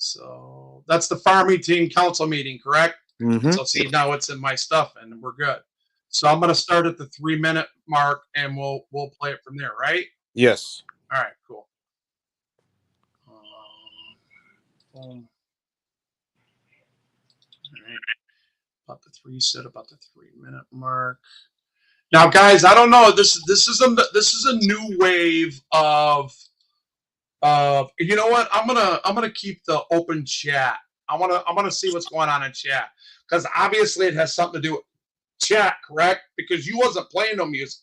So that's the Farmington Council meeting, correct? Mm-hmm. So see now it's in my stuff and we're good. So I'm gonna start at the 3 minute mark and we'll play it from there, right? Yes. All right, cool. All right. About the 3 minute mark. Now, guys, I don't know. This is a new wave of you know what? I'm gonna keep the open chat. I wanna see what's going on in chat because obviously it has something to do with chat, correct? Because you wasn't playing no music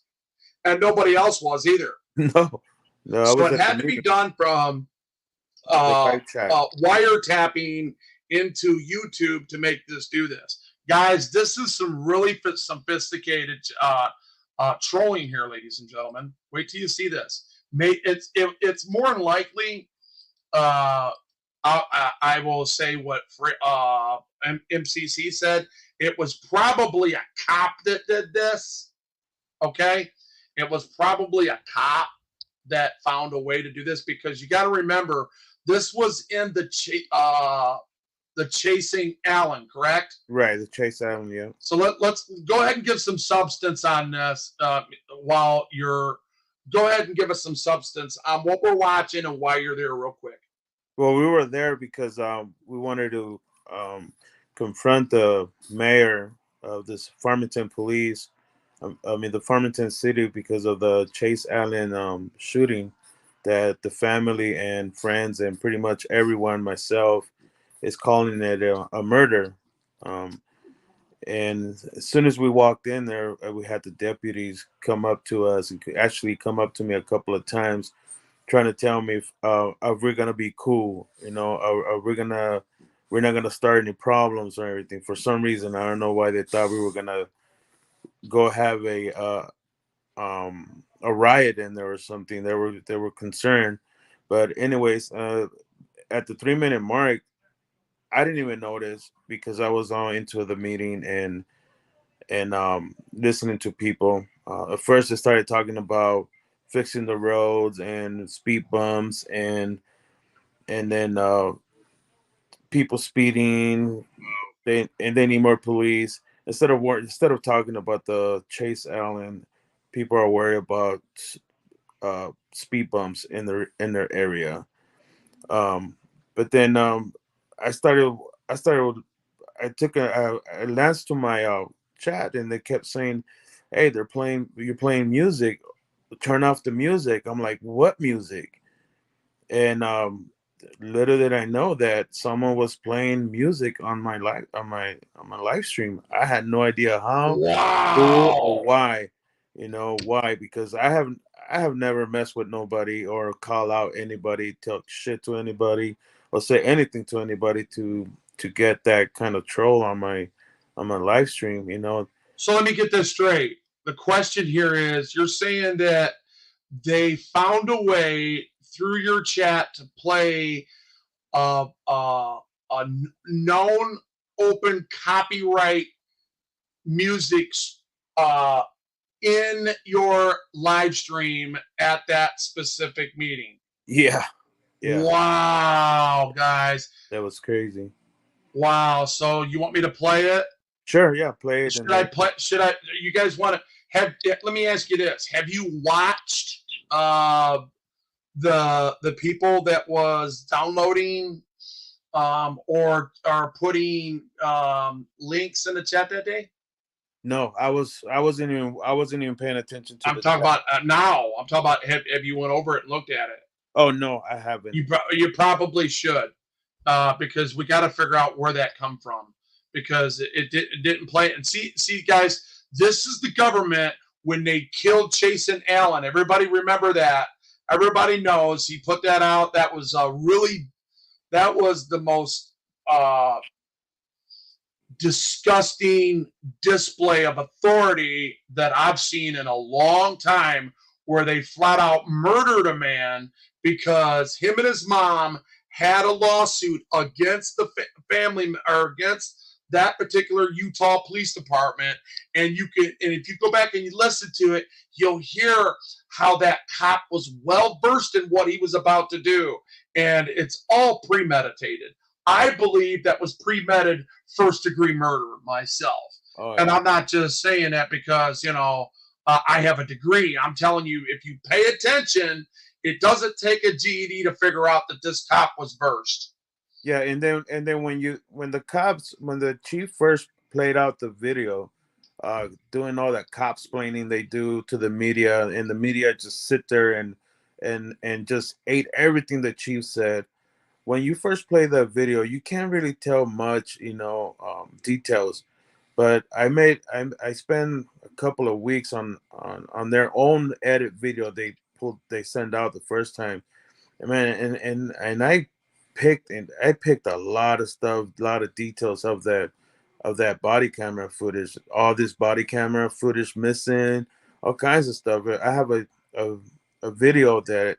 and nobody else was either. No. So it had to be done from wiretapping into YouTube to make this do this. Guys, this is some really sophisticated trolling here, ladies and gentlemen. Wait till you see this. It's more than likely. I will say what MCC said. It was probably a cop that did this. Okay, it was probably a cop that found a way to do this because you got to remember this was in the Chasing Allen, correct? Right, the Chase Allen, yeah. So let's go ahead and give some substance on this while you're. Go ahead and give us some substance on what we're watching and why you're there, real quick. Well, we were there because we wanted to confront the mayor of this Farmington police. The Farmington city because of the Chase Allen shooting that the family and friends and pretty much everyone, myself, is calling it a murder. And as soon as we walked in there, we had the deputies come up to us and actually come up to me a couple of times trying to tell me if are we going to be cool, we're not going to start any problems or anything. For some reason, I don't know why they thought we were going to go have a riot in there or something. They were concerned. But anyways, at the 3 minute mark, I didn't even notice because I was all into the meeting and listening to people. At first, they started talking about fixing the roads and speed bumps and then people speeding. They need more police. Instead of talking about the Chase Allen, people are worried about speed bumps in their area. But then I took a glance to my chat and they kept saying, "Hey, you're playing music. Turn off the music." I'm like, "What music?" And little did I know that someone was playing music on my live stream. I had no idea how, who, or why. Why? Because I I have never messed with nobody or call out anybody, talk shit to anybody, or say anything to anybody to get that kind of troll on my live stream. You know. So let me get this straight. The question here is, you're saying that they found a way through your chat to play a known open copyright music in your live stream at that specific meeting. Yeah. Wow, guys. That was crazy. Wow. So you want me to play it? Sure, yeah, play it. Should I play? Should I? You guys want to have? Let me ask you this: have you watched the people that was downloading or are putting links in the chat that day? No, I wasn't even paying attention to. I'm talking about now. I'm talking about have you went over it and looked at it? Oh no, I haven't. You probably should because we got to figure out where that come from. Because it didn't play. And see, guys, this is the government when they killed Chasen Allen. Everybody remember that. Everybody knows he put that out. That was the most disgusting display of authority that I've seen in a long time, where they flat out murdered a man because him and his mom had a lawsuit against the family or against that particular Utah Police Department. And if you go back and you listen to it, you'll hear how that cop was well versed in what he was about to do. And it's all premeditated. I believe that was premeditated first-degree murder myself. Oh, yeah. And I'm not just saying that because, I have a degree. I'm telling you, if you pay attention, it doesn't take a GED to figure out that this cop was versed. Yeah, and then when the chief first played out the video, doing all that cop explaining they do to the media, and the media just sit there and just ate everything the chief said. When you first play the video, you can't really tell much, details. But I spent a couple of weeks on their own edit video they sent out the first time, man, and I picked a lot of stuff, a lot of details of that body camera footage, all this body camera footage missing, all kinds of stuff. I have a video that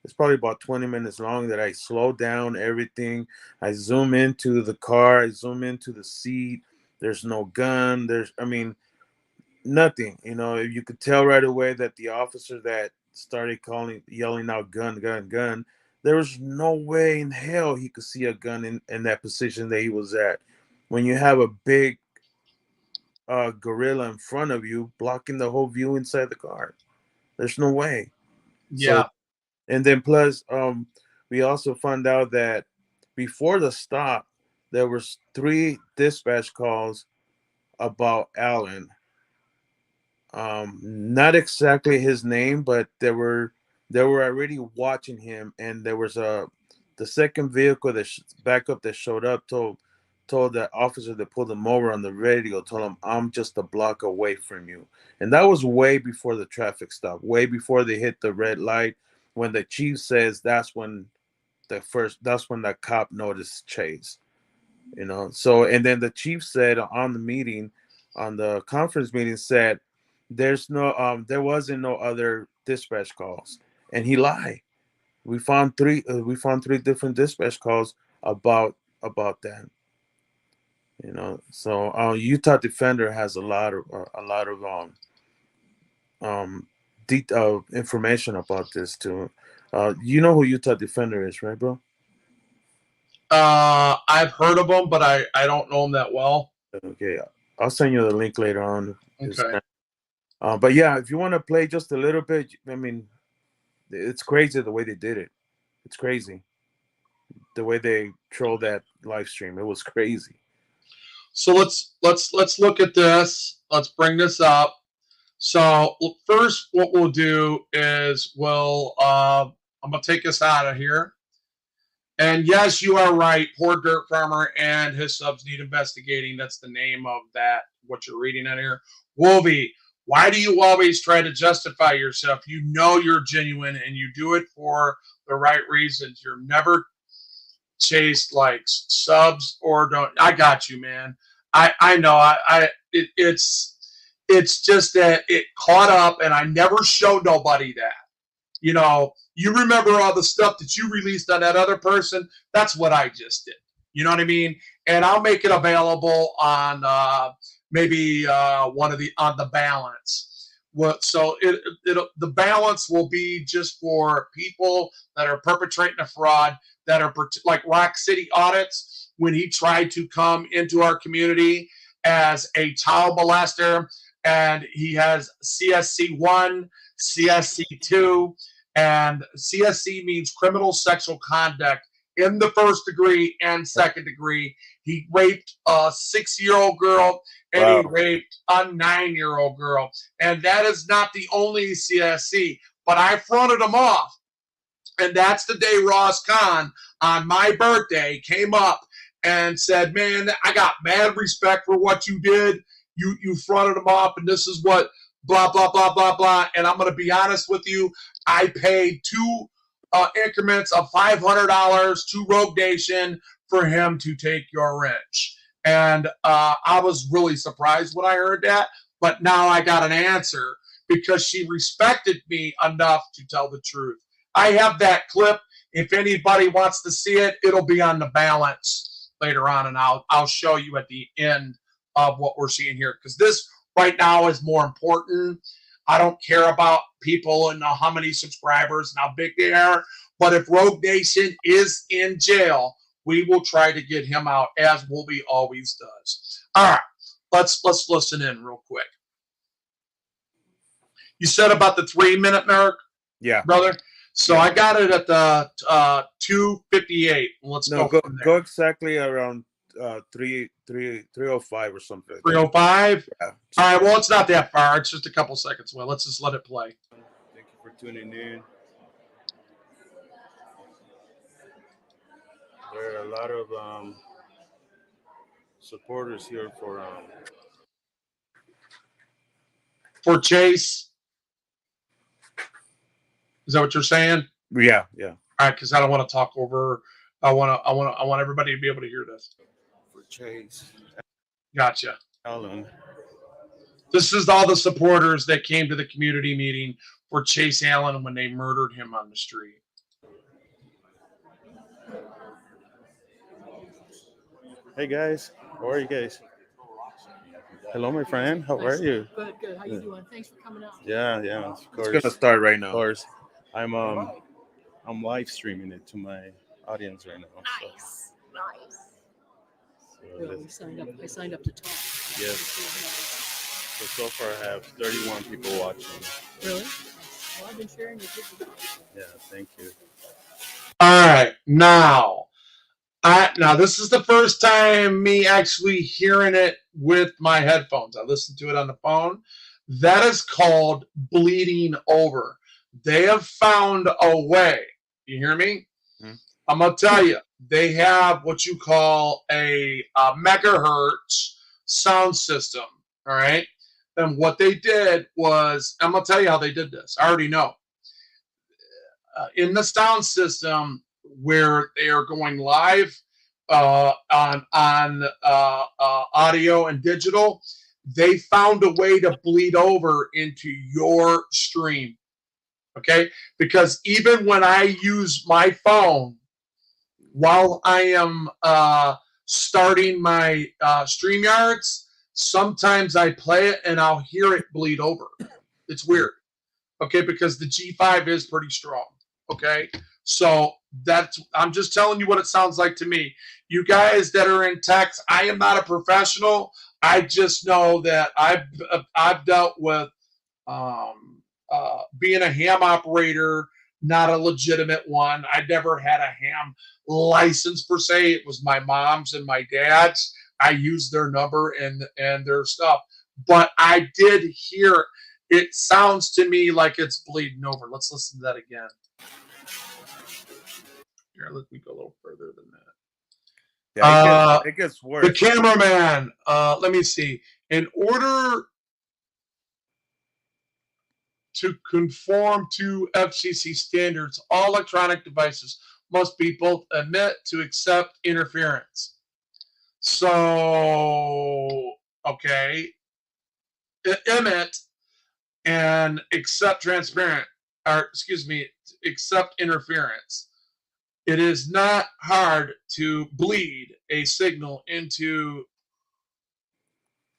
it's probably about 20 minutes long that I slow down everything. I zoom into the car, I zoom into the seat. There's no gun. Nothing. You could tell right away that the officer that started yelling out gun, gun, gun, there was no way in hell he could see a gun in that position that he was at. When you have a big gorilla in front of you blocking the whole view inside the car, there's no way. Yeah. So, and then plus, we also found out that before the stop, there was 3 dispatch calls about Allen. Not exactly his name, but they were already watching him, and there was the second vehicle that backup that showed up told the officer that pulled him over on the radio, told him, "I'm just a block away from you," and that was way before the traffic stop, way before they hit the red light. When the chief says that's when the cop noticed Chase, So, and then the chief said on the conference meeting said, there wasn't no other dispatch calls, and he lied. We found 3 different dispatch calls about that. So Utah Defender has a lot of information about this too. You know who Utah Defender is, right, bro? I've heard of them, but I don't know them that well. Okay, I'll send you the link later on. Okay. But yeah, if you want to play just a little bit, it's crazy the way they did it. It's crazy the way they trolled that live stream. It was crazy. So let's look at this. Let's bring this up. So first, what we'll do is I'm gonna take us out of here. And yes, you are right. Poor Dirt Farmer and his subs need investigating. That's the name of that. What you're reading in here, Wolvie. Why do you always try to justify yourself? You know you're genuine and you do it for the right reasons. You're never chased like subs or don't. I got you, man. I know. It's just that it caught up, and I never showed nobody that. You know, you remember all the stuff that you released on that other person. That's what I just did. You know what I mean? And I'll make it available on maybe one of the on the balance. So the balance will be just for people that are perpetrating a fraud, that are like Rock City Audits, when he tried to come into our community as a child molester, and he has CSC1, CSC2, and CSC means criminal sexual conduct in the first degree and second degree. He raped a 6-year-old girl, and Wow. he raped a 9-year-old girl. And that is not the only CSC, but I fronted him off. And that's the day Ross Khan, on my birthday, came up and said, man, I got mad respect for what you did. You fronted him off, and this is what blah, blah, blah, blah, blah. And I'm going to be honest with you. I paid 2 increments of $500 to Rogue Nation for him to take your wrench. And I was really surprised when I heard that. But now I got an answer because she respected me enough to tell the truth. I have that clip. If anybody wants to see it, it'll be on the balance later on, and I'll show you at the end of what we're seeing here, because this right now is more important. I don't care about people and how many subscribers and how big they are, but if Rogue Nation is in jail, we will try to get him out, as Wolby always does. All right, let's listen in real quick. You said about the 3-minute mark, Yeah. brother. So I got it at the 2:58. Let's go. Go exactly around 3:05 or something. 3:05. Yeah. All right. Well, it's not that far. It's just a couple seconds away. Let's just let it play. Thank you for tuning in. There are a lot of supporters here For Chase. Is that what you're saying? Yeah. All right, because I don't want to talk over. I want everybody to be able to hear this. For Chase. Gotcha. Allen. This is all the supporters that came to the community meeting for Chase Allen when they murdered him on the street. Hey guys, how are you guys? Hello, my friend. How are you? Good. How you doing? Thanks for coming out. Yeah, of course. It's gonna start right now. Of course. I'm live streaming it to my audience right now. Nice. So Really, I signed up to talk. Yes. So far I have 31 people watching. Really? Well, I've been sharing your video. Yeah, thank you. All right, now this is the first time me actually hearing it with my headphones. I listened to it on the phone. That is called bleeding over. They have found a way. You hear me? Mm-hmm. I'm going to tell you, they have what you call a megahertz sound system. All right. And what they did was, I'm going to tell you how they did this. I already know. In the sound system where they are going live on audio and digital, they found a way to bleed over into your stream. Okay? Because even when I use my phone while I am starting my StreamYards, sometimes I play it and I'll hear it bleed over. It's weird. Okay? Because the G5 is pretty strong. Okay? So I'm just telling you what it sounds like to me. You guys that are in text, I am not a professional. I just know that I've dealt with being a ham operator, not a legitimate one. I never had a ham license per se. It was my mom's and my dad's. I used their number and their stuff. But I did hear it sounds to me like it's bleeding over. Let's listen to that again. Here, let me go a little further than that. Yeah, it gets worse. The cameraman, let me see. In order to conform to FCC standards, all electronic devices must be both emit to accept interference. So, okay, emit and accept accept interference. It is not hard to bleed a signal into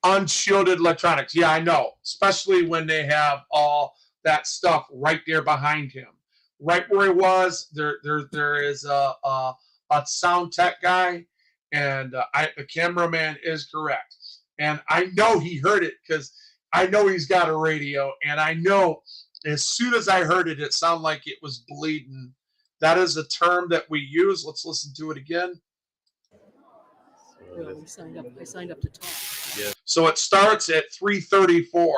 unshielded electronics. Yeah, I know, especially when they have all that stuff right there behind him. Right where he was, there is a sound tech guy, and the cameraman is correct. And I know he heard it because I know he's got a radio, and I know as soon as I heard it, it sounded like it was bleeding. That is a term that we use. Let's listen to it again. Well, I signed up to talk. Yeah. So it starts at 3:34.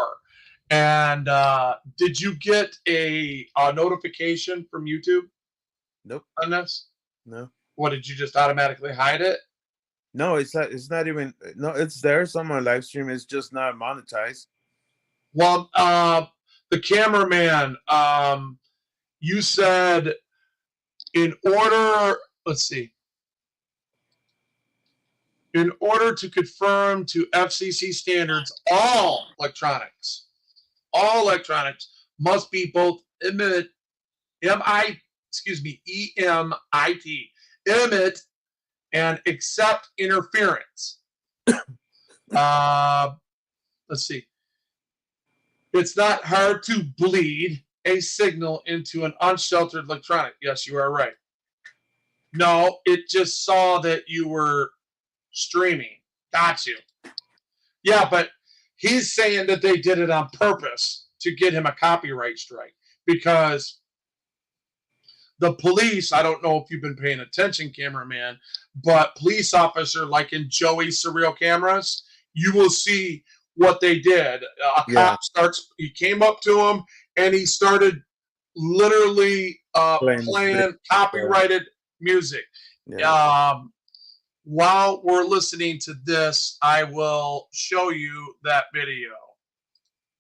And did you get a notification from YouTube Nope. on this? No. What, did you just automatically hide it? No, it's not even. No, it's there. It's on my live stream. It's just not monetized. Well, the cameraman, you said in order to conform to FCC standards, all electronics must be both emit, emit and accept interference. Let's see. It's not hard to bleed a signal into an unsheltered electronic. Yes, you are right. No, it just saw that you were streaming. Got you. Yeah, but he's saying that they did it on purpose to get him a copyright strike because the police, I don't know if you've been paying attention, cameraman, but police officer, like in Joey's surreal cameras, you will see what they did. A cop he came up to him and he started literally playing copyrighted music. Yeah. While we're listening to this, I will show you that video.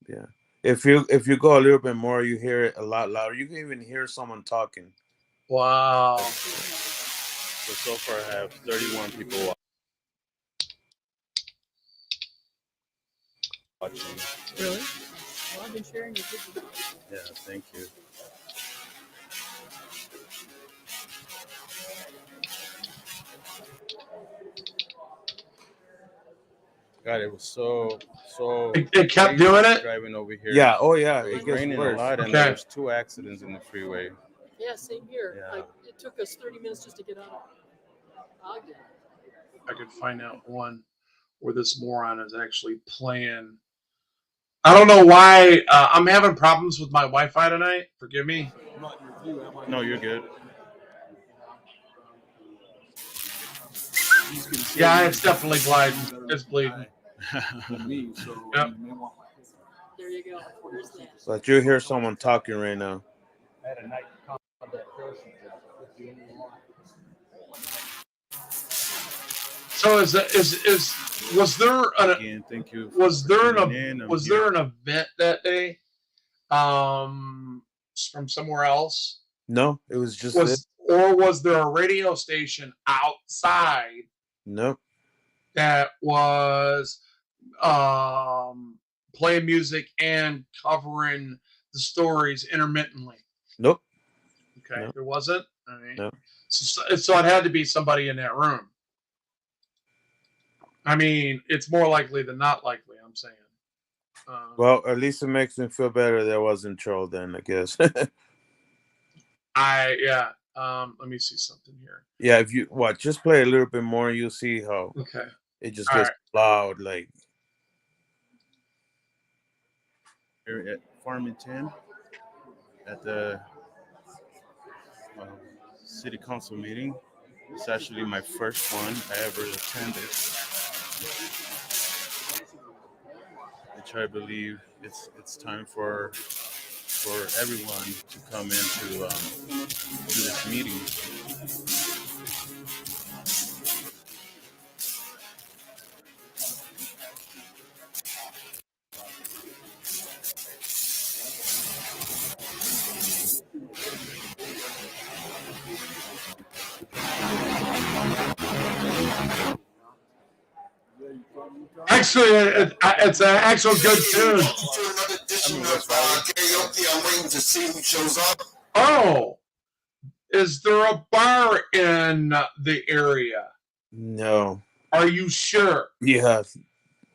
Yeah. If you go a little bit more, you hear it a lot louder. You can even hear someone talking. Wow. So far I have 31 people watching. Really? Well, I've been sharing your video. Yeah, thank you. God, it was so. It kept doing it? Driving over here. Yeah. Oh yeah. It was It gets raining worse. a lot, and Okay. there was 2 accidents in the freeway. Yeah, same here. Yeah. It took us 30 minutes just to get out of Ogden. I could find out one where this moron is actually playing. I don't know why. I'm having problems with my Wi-Fi tonight. Forgive me. No, you're good. Yeah, it's definitely bleeding. It's bleeding. Yep. There you go. There's that. But you hear someone talking right now. So was there an Again, thank you. was there tuning in. I'm was here. there an event that day from somewhere else? No, it was just it. Or was there a radio station outside Nope. that was playing music and covering the stories intermittently? Nope. Okay, No. there wasn't. All right. No. So it had to be somebody in that room. I mean, it's more likely than not likely, I'm saying. Well, at least it makes me feel better that I wasn't trolled then, I guess. Let me see something here. Yeah, if you just play a little bit more, you'll see how Okay. it just All gets loud. Like Here at Farmington at the city council meeting. It's actually my first one I ever attended, which I believe it's time for everyone to come into to this meeting. Actually, it's an actual good tune. Karaoke. I'm waiting to see who shows up. Oh, is there a bar in the area? No. Are you sure? Yeah.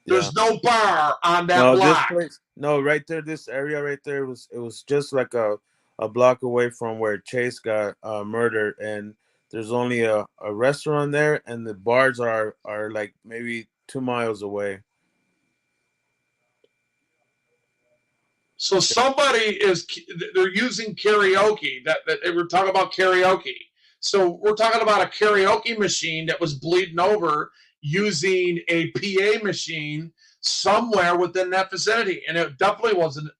There's no bar on that No, block. this place. No, right there. This area right there was just like a block away from where Chase got murdered, and there's only a restaurant there, and the bars are like maybe 2 miles away. So they're using karaoke. That they were talking about karaoke. So we're talking about a karaoke machine that was bleeding over using a PA machine somewhere within that vicinity, and it definitely wasn't.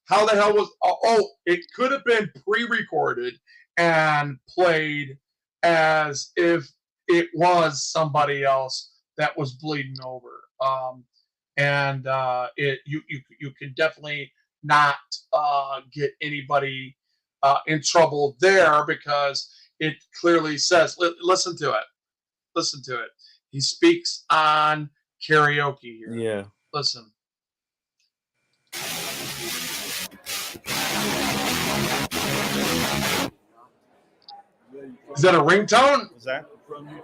How the hell was? Oh, it could have been pre-recorded and played as if it was somebody else that was bleeding over. And you can definitely not get anybody in trouble there because it clearly says, listen to it. He speaks on karaoke here. Yeah. Listen. Is that a ringtone? Is that?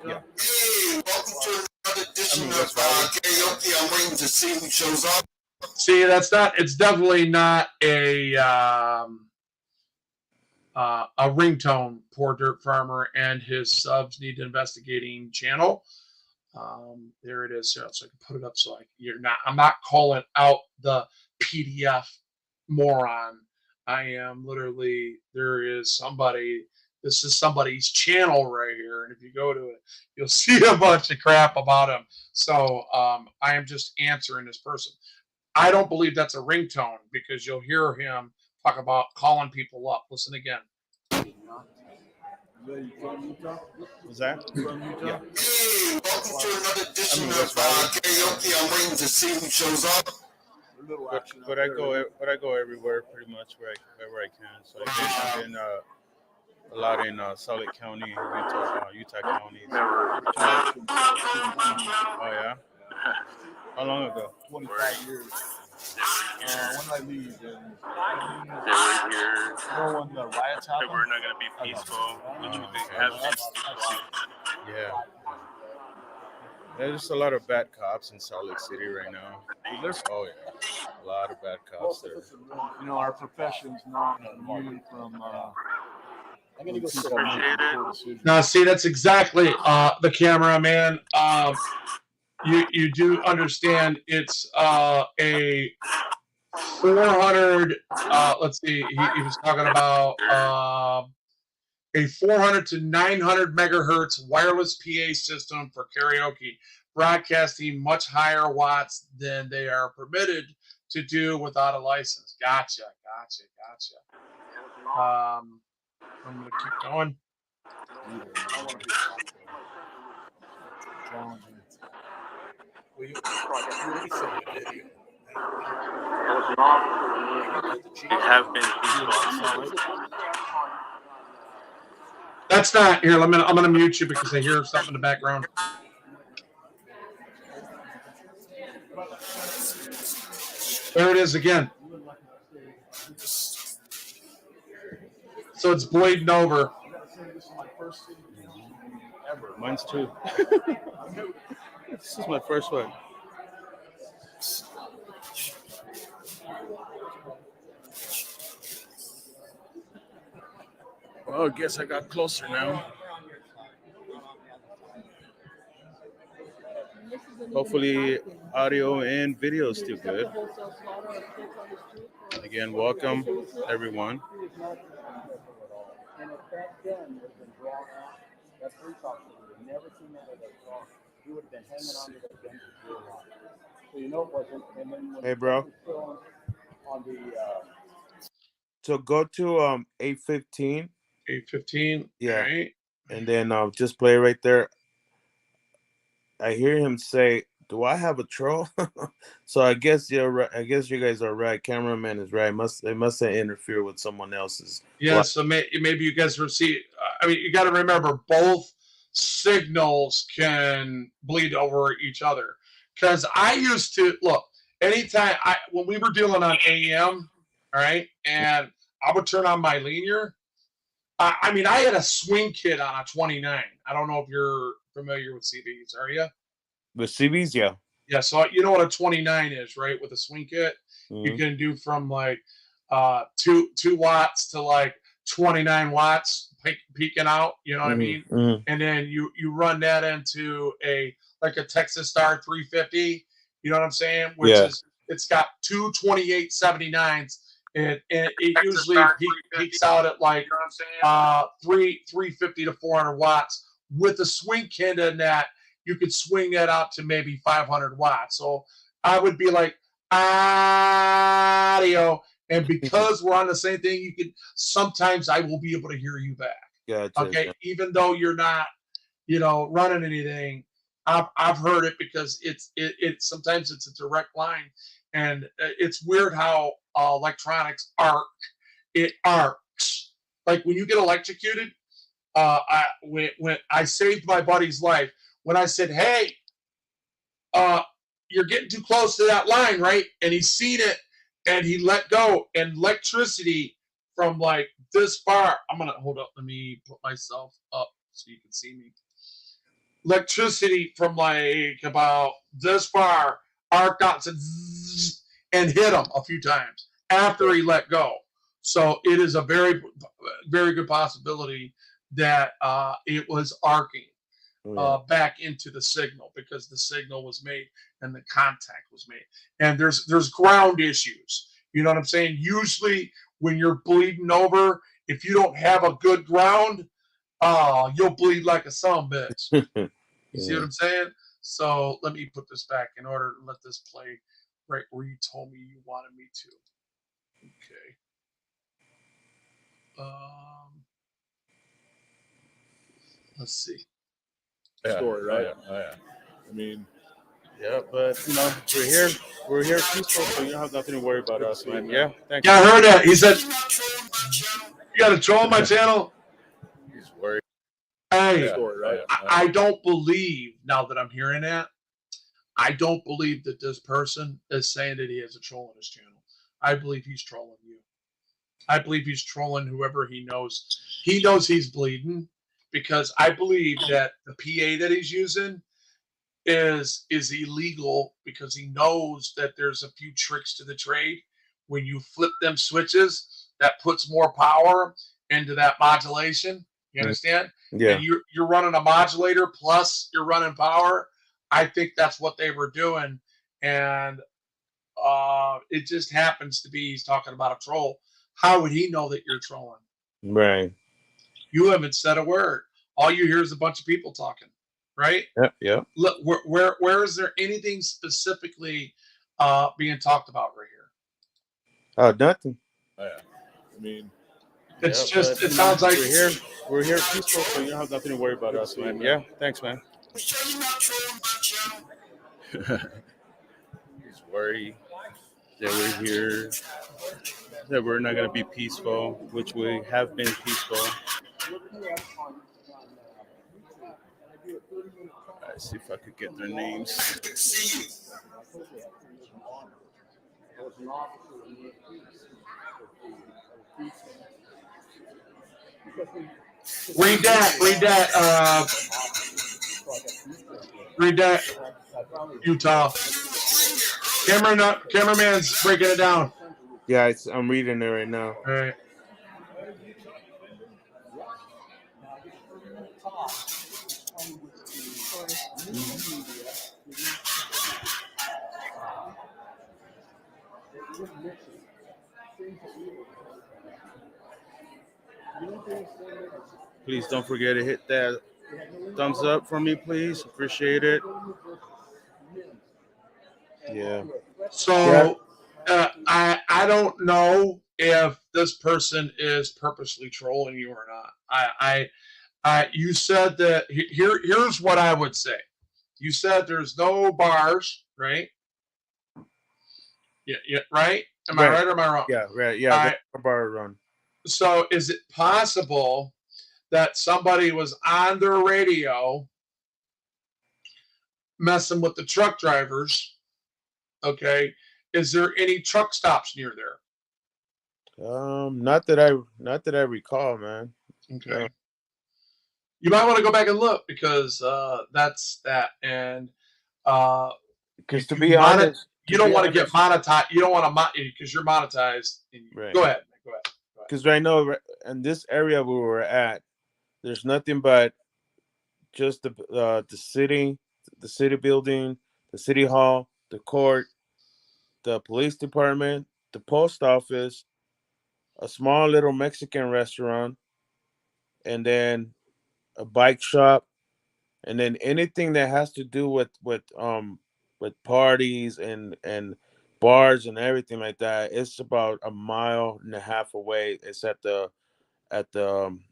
Yeah. Hey, welcome to another edition of karaoke. I'm waiting to see who shows up. See, it's definitely not a ringtone. Poor Dirt Farmer and his subs need investigating channel. There it is. So I can put it up so I'm not calling out the PDF moron. I am literally, this is somebody's channel right here. And if you go to it, you'll see a bunch of crap about him. So I am just answering this person. I don't believe that's a ringtone because you'll hear him talk about calling people up. Listen again. Was that? Yeah. Hey, welcome to another edition of karaoke. I'm waiting to see who shows up. But I go everywhere pretty much wherever I can. So I've been a lot in Salt Lake County, Utah County. Oh yeah. How long ago? 25 years. When did I leave? They were here. When the riots That happened? we're not going to be peaceful, which we have been. Yeah. There's just a lot of bad cops in Salt Lake City right now. Oh yeah, a lot of bad cops there. You know, our profession's not immune from. I'm gonna go sit Now, see, that's exactly the cameraman. You do understand it's a 400. Let's see, he was talking about a 400 to 900 megahertz wireless PA system for karaoke, broadcasting much higher watts than they are permitted to do without a license. Gotcha. I'm gonna keep going. They have been peaceful. That's not here. I'm gonna mute you because I hear something in the background. There it is again. So it's bleeding over. Mine's too. This is my first one. Well, I guess I got closer now. Hopefully, audio and video is still good. Again, welcome everyone. And if that gun would have been drawn out, that police officer would have never seen that at a car. He would have been hanging on to that gun for real long. So you know it wasn't. And then when Hey, bro. on the So go to 815. 815. Yeah. Right. And then just play right there. I hear him say, "Do I have a troll?" So I guess you're right. I guess you guys are right. Cameraman is right. They must have interfered with someone else's. Yeah. So maybe you guys receive. I mean, you got to remember both signals can bleed over each other. Because I used to look anytime when we were dealing on AM, all right, and I would turn on my linear. I mean, I had a swing kit on a 29. I don't know if you're familiar with CBs, are you? With CBs, yeah. Yeah, so you know what a 29 is, right? With a swing kit, you Mhm. can do from like 2 watts to like 29 watts peaking out. You know what I mean? Mhm. And then you run that into a Texas Star 350. You know what I'm saying? Which Yeah. is it's got two 2879s. And it usually peaks out at like 350 to 400 watts. With a swing kit in that, you could swing that out to maybe 500 watts. So I would be like, audio. And because we're on the same thing, you can sometimes I will be able to hear you back. Gotcha. Okay. Even though you're not, running anything, I've heard it because it's sometimes it's a direct line. And it's weird how electronics arc. It arcs. Like when you get electrocuted, when I saved my buddy's life, when I said, "Hey, you're getting too close to that line, right?" And he seen it, and he let go, and electricity from like this far. I'm gonna hold up. Let me put myself up so you can see me. Electricity from like about this far arced out and hit him a few times after he let go. So it is a very, very good possibility that it was arcing back into the signal because the signal was made and the contact was made. And there's ground issues. You know what I'm saying? Usually when you're bleeding over, if you don't have a good ground, you'll bleed like a son bitch. You see what I'm saying? So let me put this back in order to let this play right where you told me you wanted me to. Okay. Let's see. Story, right? Oh, yeah. I mean, yeah, but we're here peaceful, so you don't have nothing to worry about us, man. Yeah, thanks. Yeah, I heard that. He said, "You got a troll on my channel." He's worried. Hey, Story, right? I don't believe now that I'm hearing that. I don't believe that this person is saying that he has a troll on his channel. I believe he's trolling you. I believe he's trolling whoever he knows. He knows he's bleeding because I believe that the PA that he's using is illegal because he knows that there's a few tricks to the trade. When you flip them switches, that puts more power into that modulation. You understand? Yeah. And you're running a modulator plus you're running power. I think that's what they were doing. And it just happens to be he's talking about a troll. How would he know that you're trolling? Right. You haven't said a word. All you hear is a bunch of people talking, right? Yeah. Look, where is there anything specifically being talked about right here? Oh, nothing. Oh, yeah. I mean, it's just it sounds like we're here peaceful, so you don't have nothing to worry about us, man. Yeah, thanks, man. He's worried that we're here, that we're not going to be peaceful, which we have been peaceful. Let's see if I could get their names. Read that, Utah. Cameraman's breaking it down. Yeah, I'm reading it right now. All right. Please don't forget to hit that thumbs up for me, please. Appreciate it. Yeah. So I don't know if this person is purposely trolling you or not. You said that here's what I would say. You said there's no bars, right? Yeah, right? Am I right or am I wrong? Yeah, right. Yeah, bar run. So is it possible that somebody was on their radio messing with the truck drivers. Okay, is there any truck stops near there? Not that I recall, man. Okay. No. You might want to go back and look because that's that. And because to be honest, you don't want to get monetized. You don't want to because you're monetized. Right. Go ahead. Go ahead. Because right now, in this area we were at, there's nothing but just the city building, the city hall, the court, the police department, the post office, a small little Mexican restaurant, and then a bike shop, and then anything that has to do with parties and bars and everything like that. It's about a mile and a half away. It's at the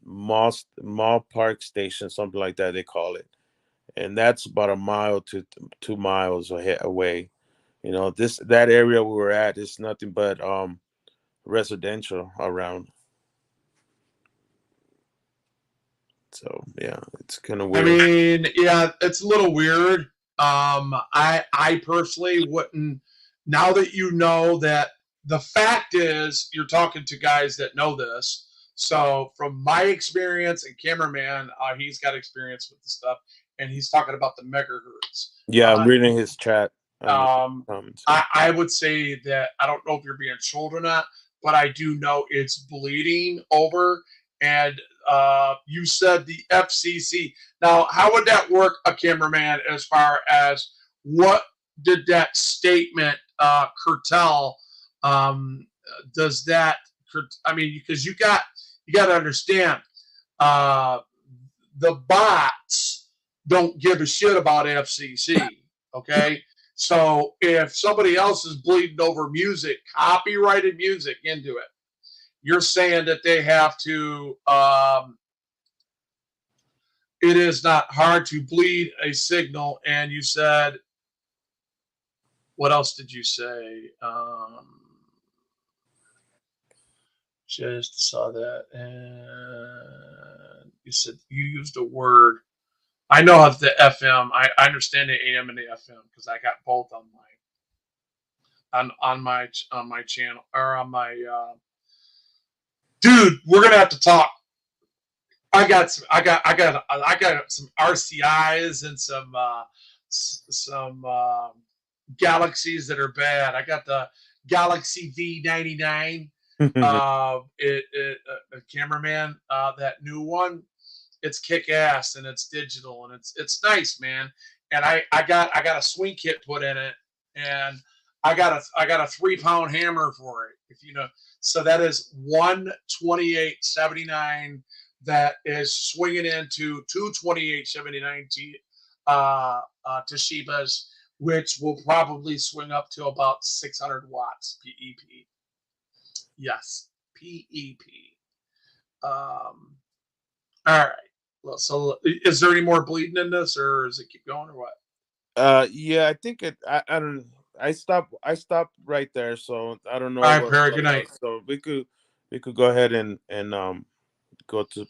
mall park station, something like that they call it, and that's about a mile to 2 miles away. You know, that area we were at is nothing but residential around. So yeah, it's kind of weird. I mean, yeah, it's a little weird. I personally wouldn't. Now that you know that, the fact is, you're talking to guys that know this. So from my experience, and cameraman, he's got experience with the stuff, and he's talking about the megahertz. Yeah, I'm reading his chat. I would say that I don't know if you're being trolled or not, but I do know it's bleeding over. And you said the FCC. Now, how would that work, a cameraman, as far as what did that statement curtail? Does that? I mean, because you got to understand, the bots don't give a shit about FCC. Okay, so if somebody else is bleeding over music, copyrighted music, into it, you're saying that they have to. It is not hard to bleed a signal, and you said. What else did you say? Just saw that, and you said you used a word. I know of the FM. I understand the AM and the FM because I got both on my channel, or on my. Dude, we're gonna have to talk. I got some RCIs and some Galaxies that are bad. I got the Galaxy V99. A cameraman, that new one, it's kick ass and it's digital and it's nice, man. And I got a swing kit put in it, and I got a 3-pound hammer for it, if you know. So that is 128.79 that is swinging into 228.79 Toshibas, which will probably swing up to about 600 watts PEP. Yes, PEP. All right. Well, so is there any more bleeding in this, or does it keep going, or what? Yeah, I think it. I don't. I stopped right there, so I don't know. All right, Perry. Good night. So we could go ahead and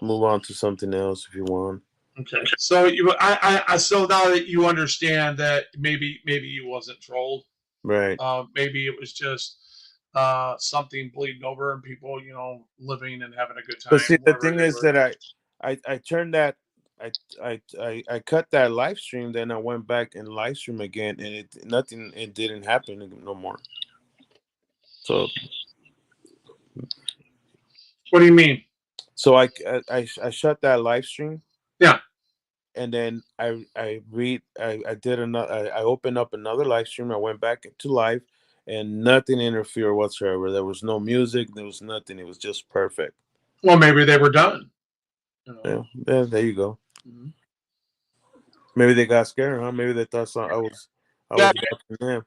move on to something else if you want. Okay. So so now that you understand that maybe you wasn't trolled, right? Maybe it was just something bleeding over and people, living and having a good time. But see, the thing is that I turned that. I cut that live stream, then I went back and live stream again, and it didn't happen no more. So what do you mean? So I shut that live stream. Yeah. And then I opened up another live stream. I went back to live, and nothing interfered whatsoever. There was no music. There was nothing. It was just perfect. Well, maybe they were done. Yeah, there you go. Mm-hmm. Maybe they got scared, huh? Maybe they thought I was watching them.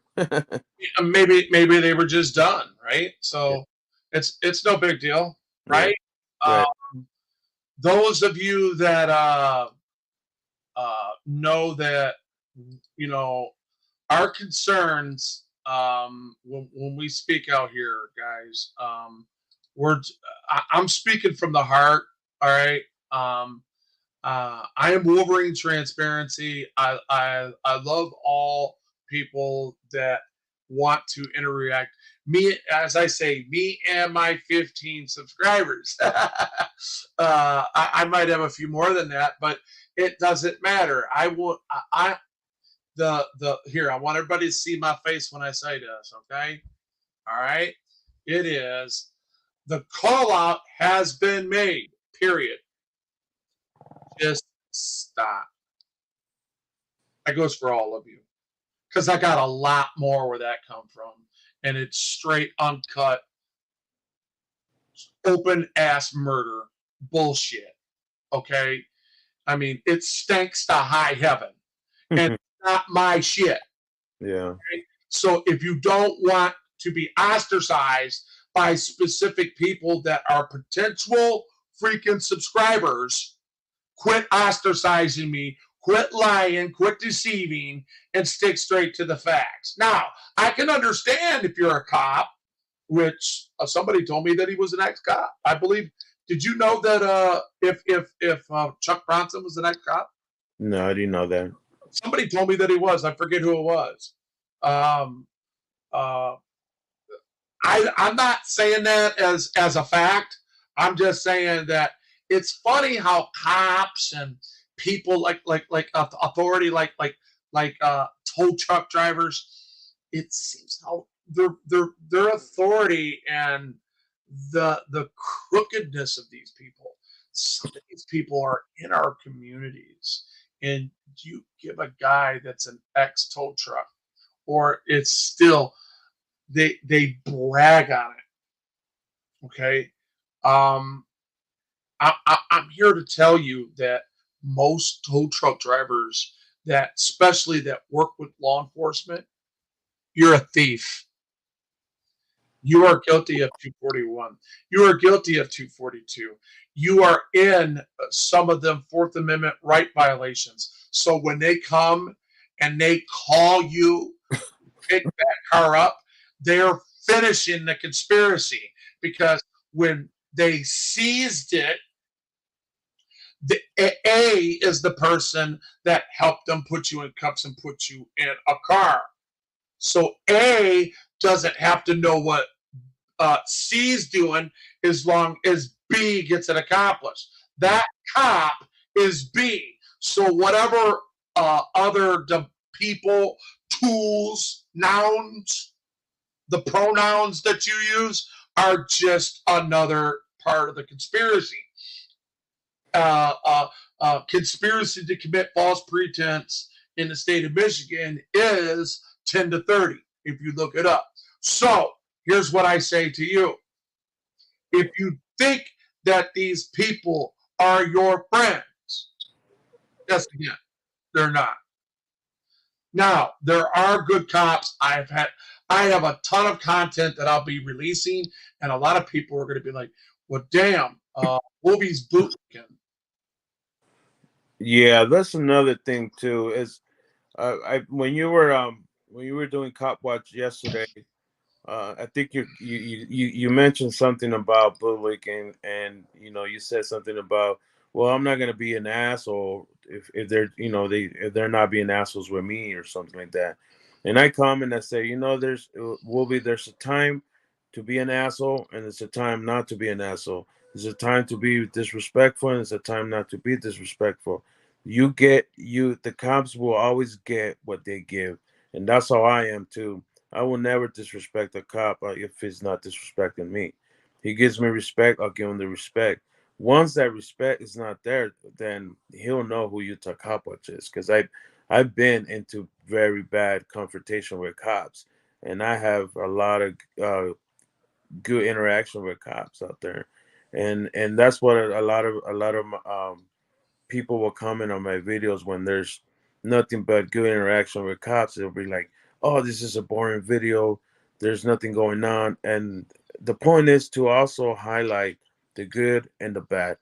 Maybe they were just done, right? So it's no big deal, right? Right. Those of you that know that, our concerns, when we speak out here, guys, I'm speaking from the heart. All right. I am Wolverine transparency. I love all people that want to interact. Me, as I say, me and my 15 subscribers. I might have a few more than that, but it doesn't matter. I will. Here. I want everybody to see my face when I say this. Okay. All right. It is the call out has been made. Period. Just stop. That goes for all of you. Because I got a lot more where that come from. And it's straight uncut, open ass murder bullshit. Okay? I mean, it stinks to high heaven. And it's not my shit. Yeah. Okay? So if you don't want to be ostracized by specific people that are potential freaking subscribers, quit ostracizing me, quit lying, quit deceiving, and stick straight to the facts. Now, I can understand if you're a cop, which somebody told me that he was an ex-cop. I believe. Did you know that if Chuck Bronson was an ex-cop? No, I didn't know that. Somebody told me that he was. I forget who it was. I'm not saying that as a fact. I'm just saying that it's funny how cops and people like authority like tow truck drivers, it seems how their authority and the crookedness of these people. Some of these people are in our communities, and you give a guy that's an ex tow truck, or it's still they brag on it. Okay. I'm here to tell you that most tow truck drivers that, especially that work with law enforcement, you're a thief. You are guilty of 241. You are guilty of 242. You are in some of them Fourth Amendment right violations. So when they come and they call you, pick that car up, they're finishing the conspiracy, because when they seized it, the A is the person that helped them put you in cuffs and put you in a car. So A doesn't have to know what C's doing as long as B gets it accomplished. That cop is B. So whatever other people, tools, nouns, the pronouns that you use are just another part of the conspiracy. Conspiracy to commit false pretense in the state of Michigan is 10 to 30, if you look it up. So here's what I say to you. If you think that these people are your friends, yes, again, they're not. Now, there are good cops. I have a ton of content that I'll be releasing, and a lot of people are going to be like, well, damn, Wolvie's bootlicking. Yeah, that's another thing too. Is when you were doing Cop Watch yesterday, I think you mentioned something about bootlicking, and you said something about, well, I'm not gonna be an asshole if they're if they're not being assholes with me or something like that. And I come and I say, there's a time to be an asshole, and it's a time not to be an asshole. There's a time to be disrespectful, and there's a time not to be disrespectful. The cops will always get what they give, and that's how I am too. I will never disrespect a cop if he's not disrespecting me. He gives me respect, I'll give him the respect. Once that respect is not there, then he'll know who Utah Cop Watch is. Because I've been into very bad confrontation with cops, and I have a lot of good interaction with cops out there, and that's what a lot of people will comment on my videos when there's nothing but good interaction with cops. They'll be like, oh, this is a boring video, there's nothing going on. And the point is to also highlight the good and the bad.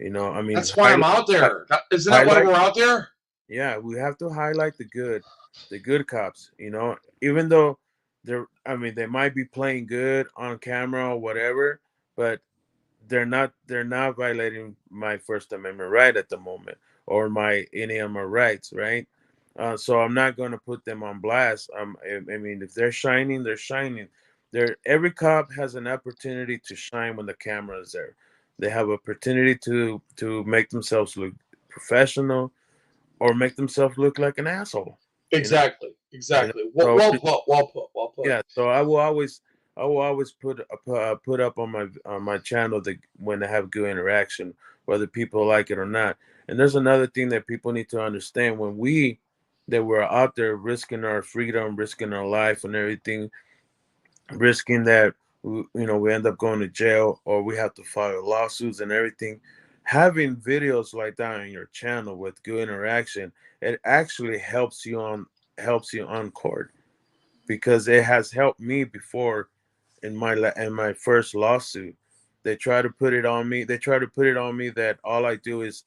I mean, that's why I'm out there. Isn't that why we're out there? Yeah, we have to highlight the good cops, even though they might be playing good on camera or whatever, but they're not violating my First Amendment right at the moment, or any of my rights, right? So I'm not going to put them on blast. I mean, if they're shining, they're shining. Every cop has an opportunity to shine when the camera is there. They have opportunity to make themselves look professional, or make themselves look like an asshole. Exactly. Well put. Yeah. So I will always put up on my channel when I have good interaction, whether people like it or not. And there's another thing that people need to understand: when we're out there risking our freedom, risking our life and everything, risking that we end up going to jail, or we have to file lawsuits and everything. Having videos like that on your channel with good interaction, it actually helps you on court, because it has helped me before in my first lawsuit. They try to put it on me. That all I do is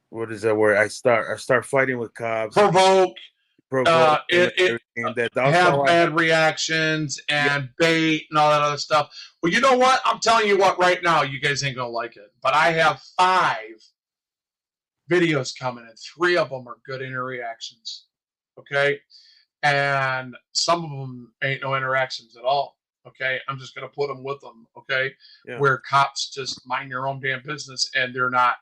what is that word? I start fighting with cops, provoke everything. Have bad reactions and bait and all that other stuff. Well, you know what? I'm telling you what right now, you guys ain't gonna like it. But I have 5 videos coming, and 3 of them are good interactions. Okay? And some of them ain't no interactions at all. Okay? I'm just gonna put them with them. Okay? Yeah. Where cops just mind your own damn business, and they're not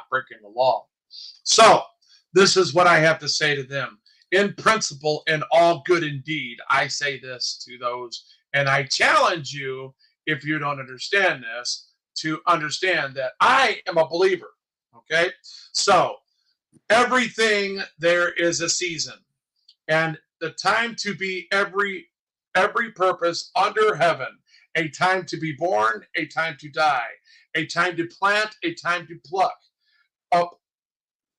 breaking the law. So this is what I have to say to them. In principle, and all good indeed, I say this to those, and I challenge you, if you don't understand this, to understand that I am a believer. Okay? So everything, there is a season, and the time to be every purpose under heaven, a time to be born, a time to die, a time to plant, a time to pluck up,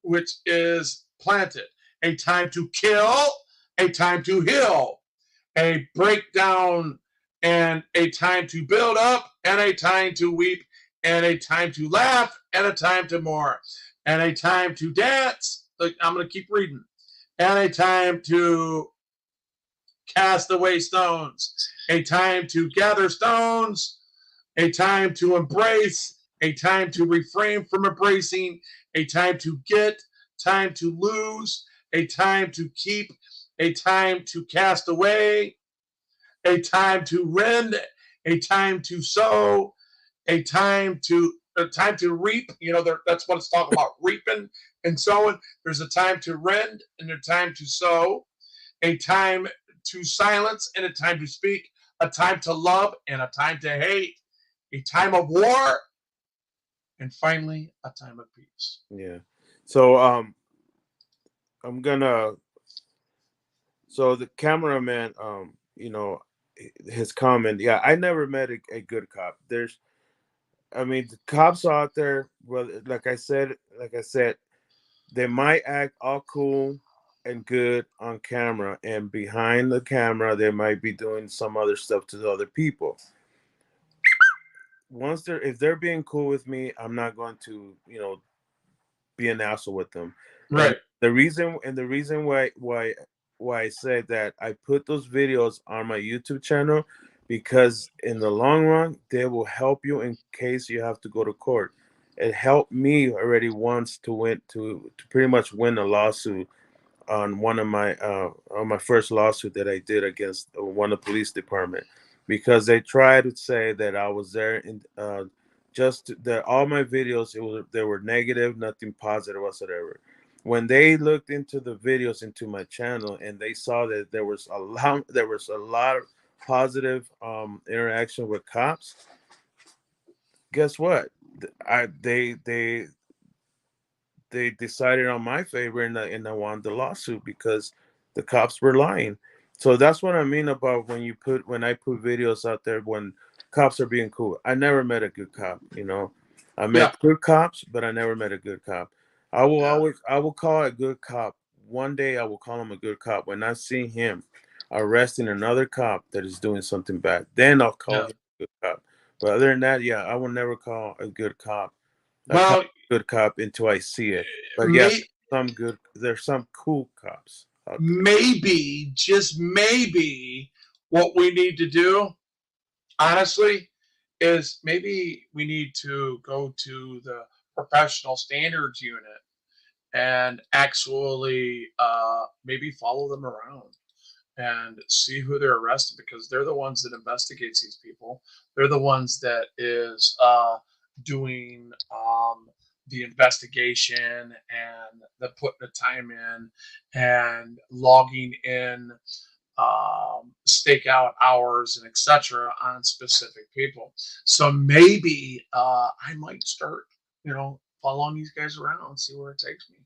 which is planted, a time to kill, a time to heal, a breakdown, and a time to build up, and a time to weep, and a time to laugh, and a time to mourn, and a time to dance. I'm going to keep reading. And a time to cast away stones, a time to gather stones, a time to embrace, a time to refrain from embracing, a time to get, time to lose, a time to keep, a time to cast away, a time to rend, a time to sow, a time to reap. That's what it's talking about, reaping and sowing. There's a time to rend and a time to sow, a time to silence and a time to speak, a time to love and a time to hate, a time of war, and finally a time of peace. Yeah. So so the cameraman, his comment, yeah, I never met a good cop. The cops out there, well, like I said, they might act all cool and good on camera, and behind the camera, they might be doing some other stuff to the other people. If they're being cool with me, I'm not going to, be an asshole with them. Right. And the reason why I said that I put those videos on my YouTube channel, because in the long run, they will help you in case you have to go to court. It helped me already once to pretty much win a lawsuit on my first lawsuit that I did against one of the police department, because they tried to say that I was there that all my videos, they were negative, nothing positive whatsoever. When they looked into the videos into my channel, and they saw that there was a lot of positive interaction with cops, guess what? They decided on my favor, and I won the lawsuit because the cops were lying. So that's what I mean about when I put videos out there when cops are being cool. I never met a good cop, I met good cops, but I never met a good cop. I will call a good cop. One day I will call him a good cop when I see him arresting another cop that is doing something bad. Then I'll call him a good cop. But other than that, I will never call a good cop good cop until I see it. But there's some cool cops. Maybe, just maybe, what we need to do honestly, is maybe we need to go to the professional standards unit and actually maybe follow them around and see who they're arresting, because they're the ones that investigates these people. They're the ones that is doing the investigation and the putting the time in and logging in stakeout hours and etc. on specific people. So maybe I might start, following these guys around and see where it takes me.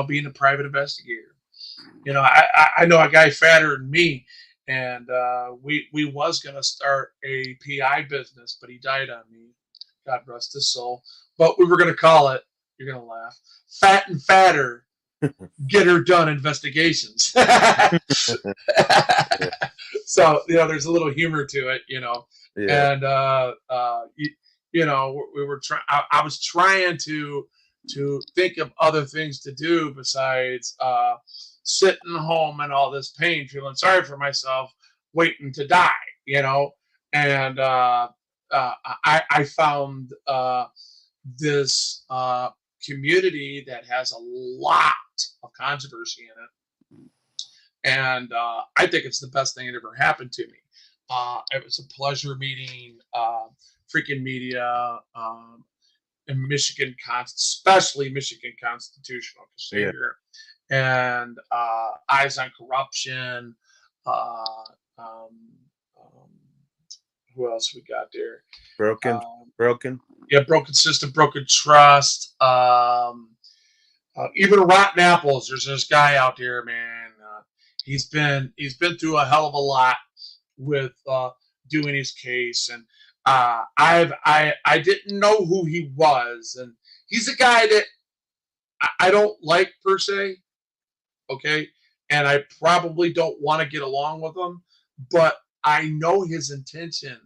Being a private investigator. I know a guy fatter than me, and we was gonna start a PI business, but he died on me. God rest his soul. But we were gonna call it. You're gonna laugh. Fat and Fatter. Get her done investigations. So there's a little humor to it, Yeah. and we were trying. I was trying to think of other things to do besides sitting home and all this pain, feeling sorry for myself, waiting to die, and I found this community that has a lot of controversy in it, and I think it's the best thing that ever happened to me. It was a pleasure meeting freaking media in Michigan, especially Michigan Constitutional Casino, and Eyes on Corruption. Who else we got there? Broken. Yeah, Broken System, Broken Trust. Even Rotten Apples. There's this guy out there, man. He's been through a hell of a lot with doing his case, and I didn't know who he was, and he's a guy that I don't like per se. Okay, and I probably don't want to get along with him, but I know his intention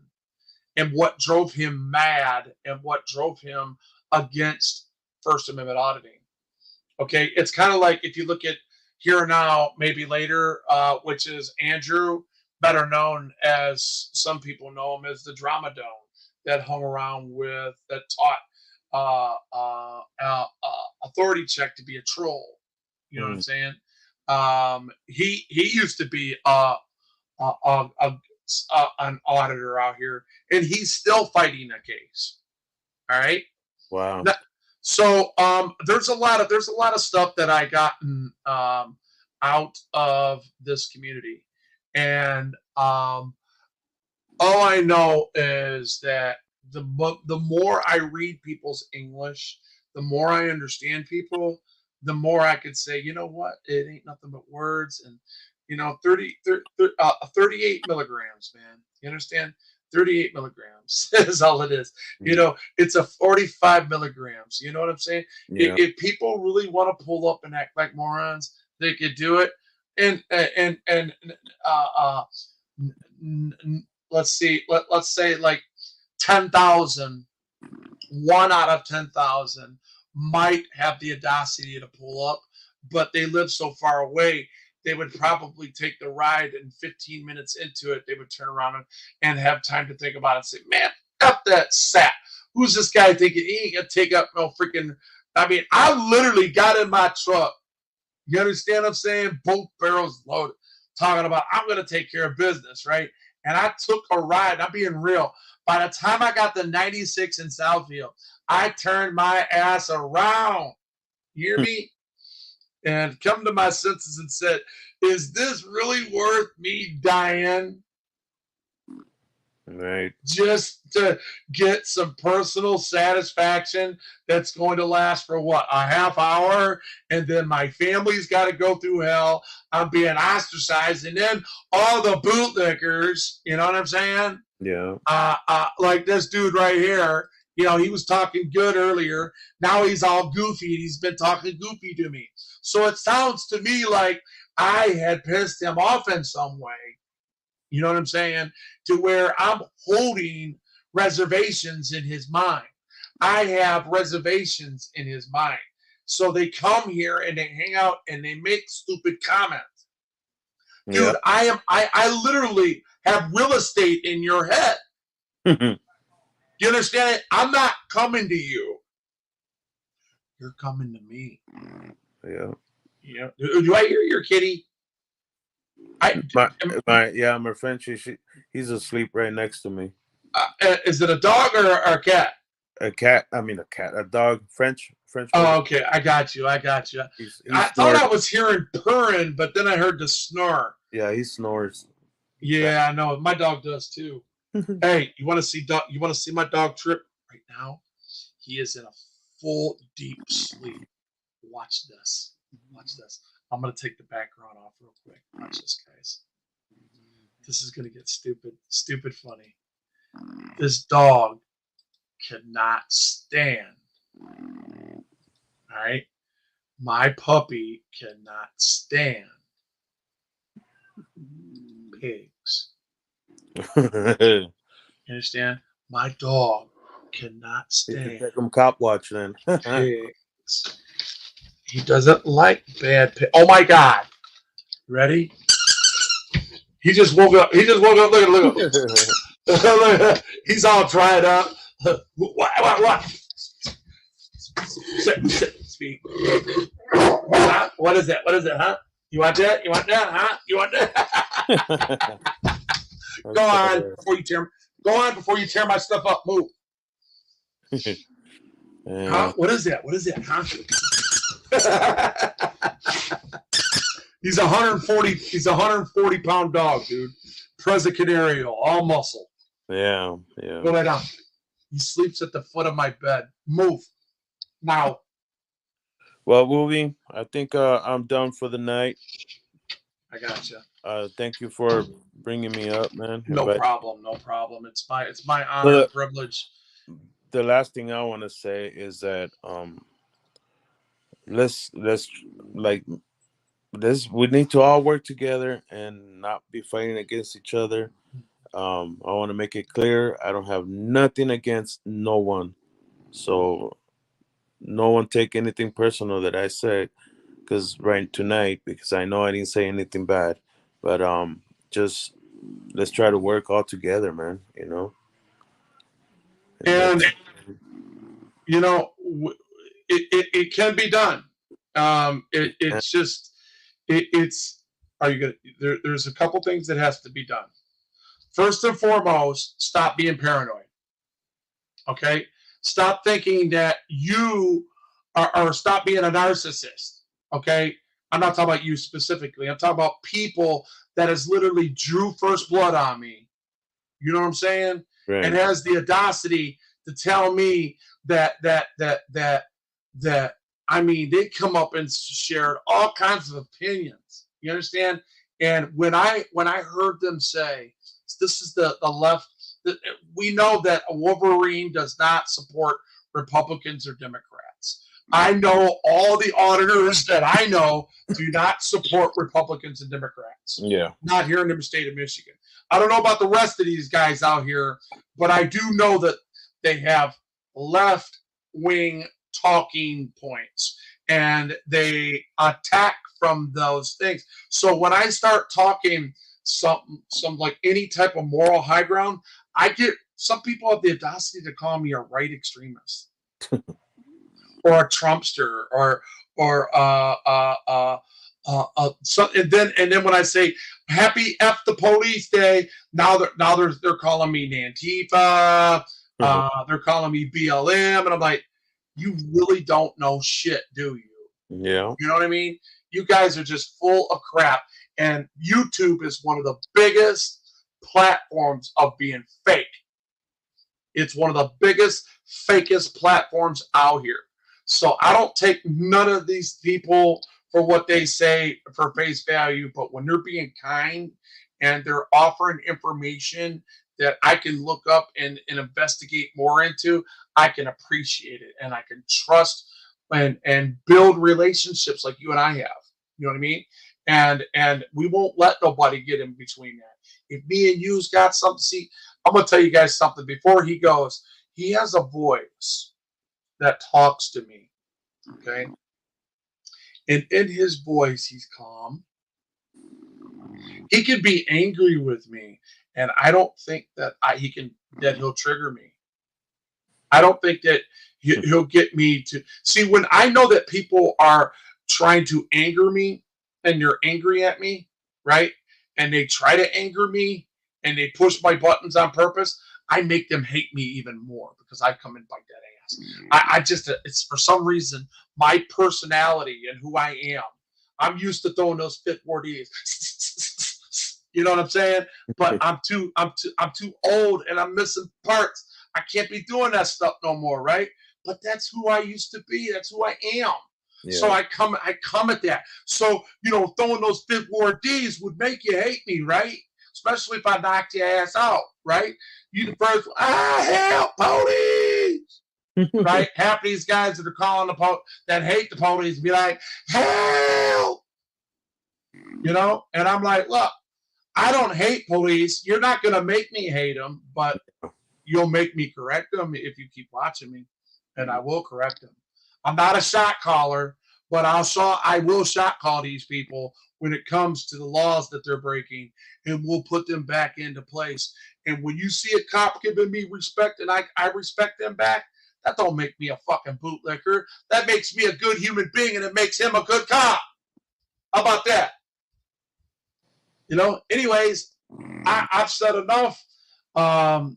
and what drove him mad and what drove him against First Amendment auditing. Okay, it's kind of like if you look at Here Now, Maybe Later, which is Andrew, better known as some people know him as the Drama Dome, that hung around with, that taught Authority Check to be a troll. You know what I'm saying? He used to be an auditor out here, and he's still fighting a case. All right. Wow. So there's a lot of stuff that I gotten out of this community, and all I know is that the more I read people's English, the more I understand people, the more I could say, you know what, it ain't nothing but words, and 38 milligrams, man. You understand? 38 milligrams is all it is. It's a 45 milligrams. You know what I'm saying? Yeah. If people really want to pull up and act like morons, they could do it. And let's see, let's say like 10,000, 1 out of 10,000 might have the audacity to pull up, but they live so far away, they would probably take the ride, and 15 minutes into it, they would turn around and have time to think about it and say, man, F that sap. Who's this guy thinking he ain't going to take up no freaking... I mean, I literally got in my truck. You understand what I'm saying? Both barrels loaded. Talking about, I'm going to take care of business, right? And I took a ride. I'm being real. By the time I got to 96 in Southfield, I turned my ass around. You hear me? And come to my senses and said, is this really worth me dying? Right. Just to get some personal satisfaction that's going to last for what, a half hour, and then my family's got to go through hell. I'm being ostracized, and then all the bootlickers, you know what I'm saying? Yeah. Like this dude right here, he was talking good earlier. Now he's all goofy, and he's been talking goofy to me. So it sounds to me like I had pissed him off in some way. You know what I'm saying? To where I'm holding reservations in his mind. I have reservations in his mind. So they come here and they hang out and they make stupid comments. Dude, I literally have real estate in your head. You understand it? I'm not coming to you. You're coming to me. Yeah. Yeah. Do I hear your kitty? My friend, he's asleep right next to me. Is it a dog or a cat? A cat. I mean, a cat. A dog. French. Oh, okay. I got you. He's I thought I was hearing purring, but then I heard the snore. Yeah, he snores. Yeah, I know. My dog does too. Hey, you want to see dog? You want to see my dog Trip right now? He is in a full deep sleep. Watch this. Watch this. I'm gonna take the background off real quick. Watch this, guys. This is gonna get stupid funny. This dog cannot stand. All right, my puppy cannot stand pigs. You understand? My dog cannot stand. Take him cop watch then. Pigs. He doesn't like bad pigs. Oh my God! Ready? He just woke up. Look at him. He's all dried up. What? Sit. Speak. Huh? What is that? Huh? You want that? Huh? You want that? Go on before you tear my stuff up. Move. Huh? What is that? Huh? He's 140 pound dog, dude. Presa Canario, all muscle. Yeah. Go lay down. He sleeps at the foot of my bed. Move. Now. Well, Woovie, I think I'm done for the night. I gotcha. Thank you for bringing me up, man. No problem. It's my honor and privilege. The last thing I want to say is that let's we need to all work together and not be fighting against each other. I want to make it clear I don't have nothing against no one, so no one take anything personal that I said because I know I didn't say anything bad, but just let's try to work all together, man. And it can be done. There's a couple things that has to be done. First and foremost, stop being paranoid. Okay? Stop thinking that you or stop being a narcissist. Okay? I'm not talking about you specifically. I'm talking about people that has literally drew first blood on me. You know what I'm saying? Right. And has the audacity to tell me that I mean, they come up and shared all kinds of opinions. You understand? And when I heard them say, this is the left, we know that a Wolverine does not support Republicans or Democrats. I know all the auditors that I know do not support Republicans and Democrats. Yeah. Not here in the state of Michigan. I don't know about the rest of these guys out here, but I do know that they have left-wing talking points and they attack from those things. So when I start talking some like any type of moral high ground, I get some people have the audacity to call me a right extremist or a Trumpster or so, and then when I say happy F the police day, now they're calling me Antifa, they're calling me BLM, and I'm like, you really don't know shit, do you? Yeah. You know what I mean? You guys are just full of crap, and YouTube is one of the biggest platforms of being fake. It's one of the biggest, fakest platforms out here. So I don't take none of these people for what they say for face value, but when they're being kind and they're offering information that I can look up and investigate more into, I can appreciate it and I can trust and build relationships like you and I have. You know what I mean? And we won't let nobody get in between that. If me and you's got something, see, I'm gonna tell you guys something before he goes. He has a voice that talks to me. Okay. And in his voice, he's calm. He can be angry with me and I don't think that he'll trigger me. I don't think that he'll get me to see when I know that people are trying to anger me and they're angry at me, right? And they try to anger me and they push my buttons on purpose. I make them hate me even more because I come in by dead ass. I just, it's for some reason, my personality and who I am. I'm used to throwing those fifth ward E's. You know what I'm saying? But I'm too old and I'm missing parts. I can't be doing that stuff no more, right? But that's who I used to be. That's who I am. Yeah. So I come at that. So, throwing those fifth ward D's would make you hate me, right? Especially if I knocked your ass out, right? You the first, help, police! Right? Half of these guys that are calling that hate the police be like, help! And I'm like, look, I don't hate police. You're not going to make me hate them, but you'll make me correct them if you keep watching me, and I will correct them. I'm not a shot caller, but I will shot call these people when it comes to the laws that they're breaking, and we'll put them back into place. And when you see a cop giving me respect and I respect them back, that don't make me a fucking bootlicker. That makes me a good human being, and it makes him a good cop. How about that? Anyways, I've said enough. I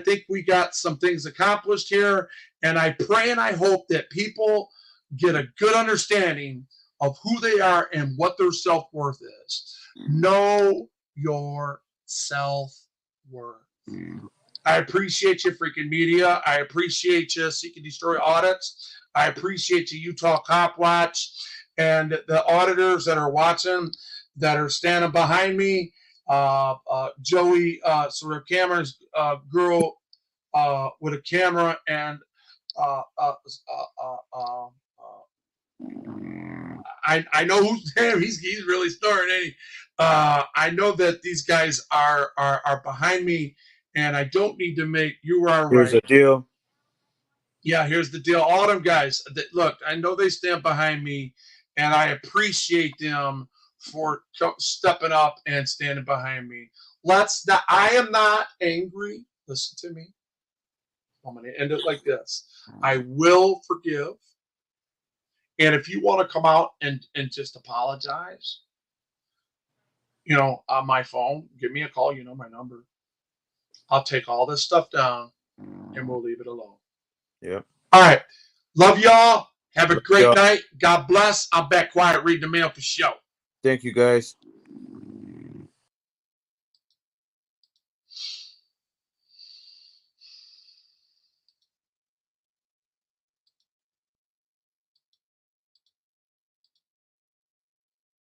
think we got some things accomplished here, and I pray and I hope that people get a good understanding of who they are and what their self-worth is. Know your self-worth. I appreciate you, freaking media. I appreciate you, Seek and Destroy Audits. I appreciate you, Utah Cop Watch, and the auditors that are watching, that are standing behind me. Joey, sort of Cameron's girl with a camera, and I know who's him. He's really snoring, ain't he? I know that these guys are behind me, and I don't need to make you are right. Here's the deal. Yeah, here's the deal. All them guys, look, I know they stand behind me, and I appreciate them for stepping up and standing behind me. I am not angry. Listen to me. I'm going to end it like this. I will forgive. And if you want to come out and just apologize, on my phone, give me a call. You know my number. I'll take all this stuff down and we'll leave it alone. Yep. All right. Love y'all. Have a great night. God bless. I'm back quiet reading the mail for show. Thank you, guys.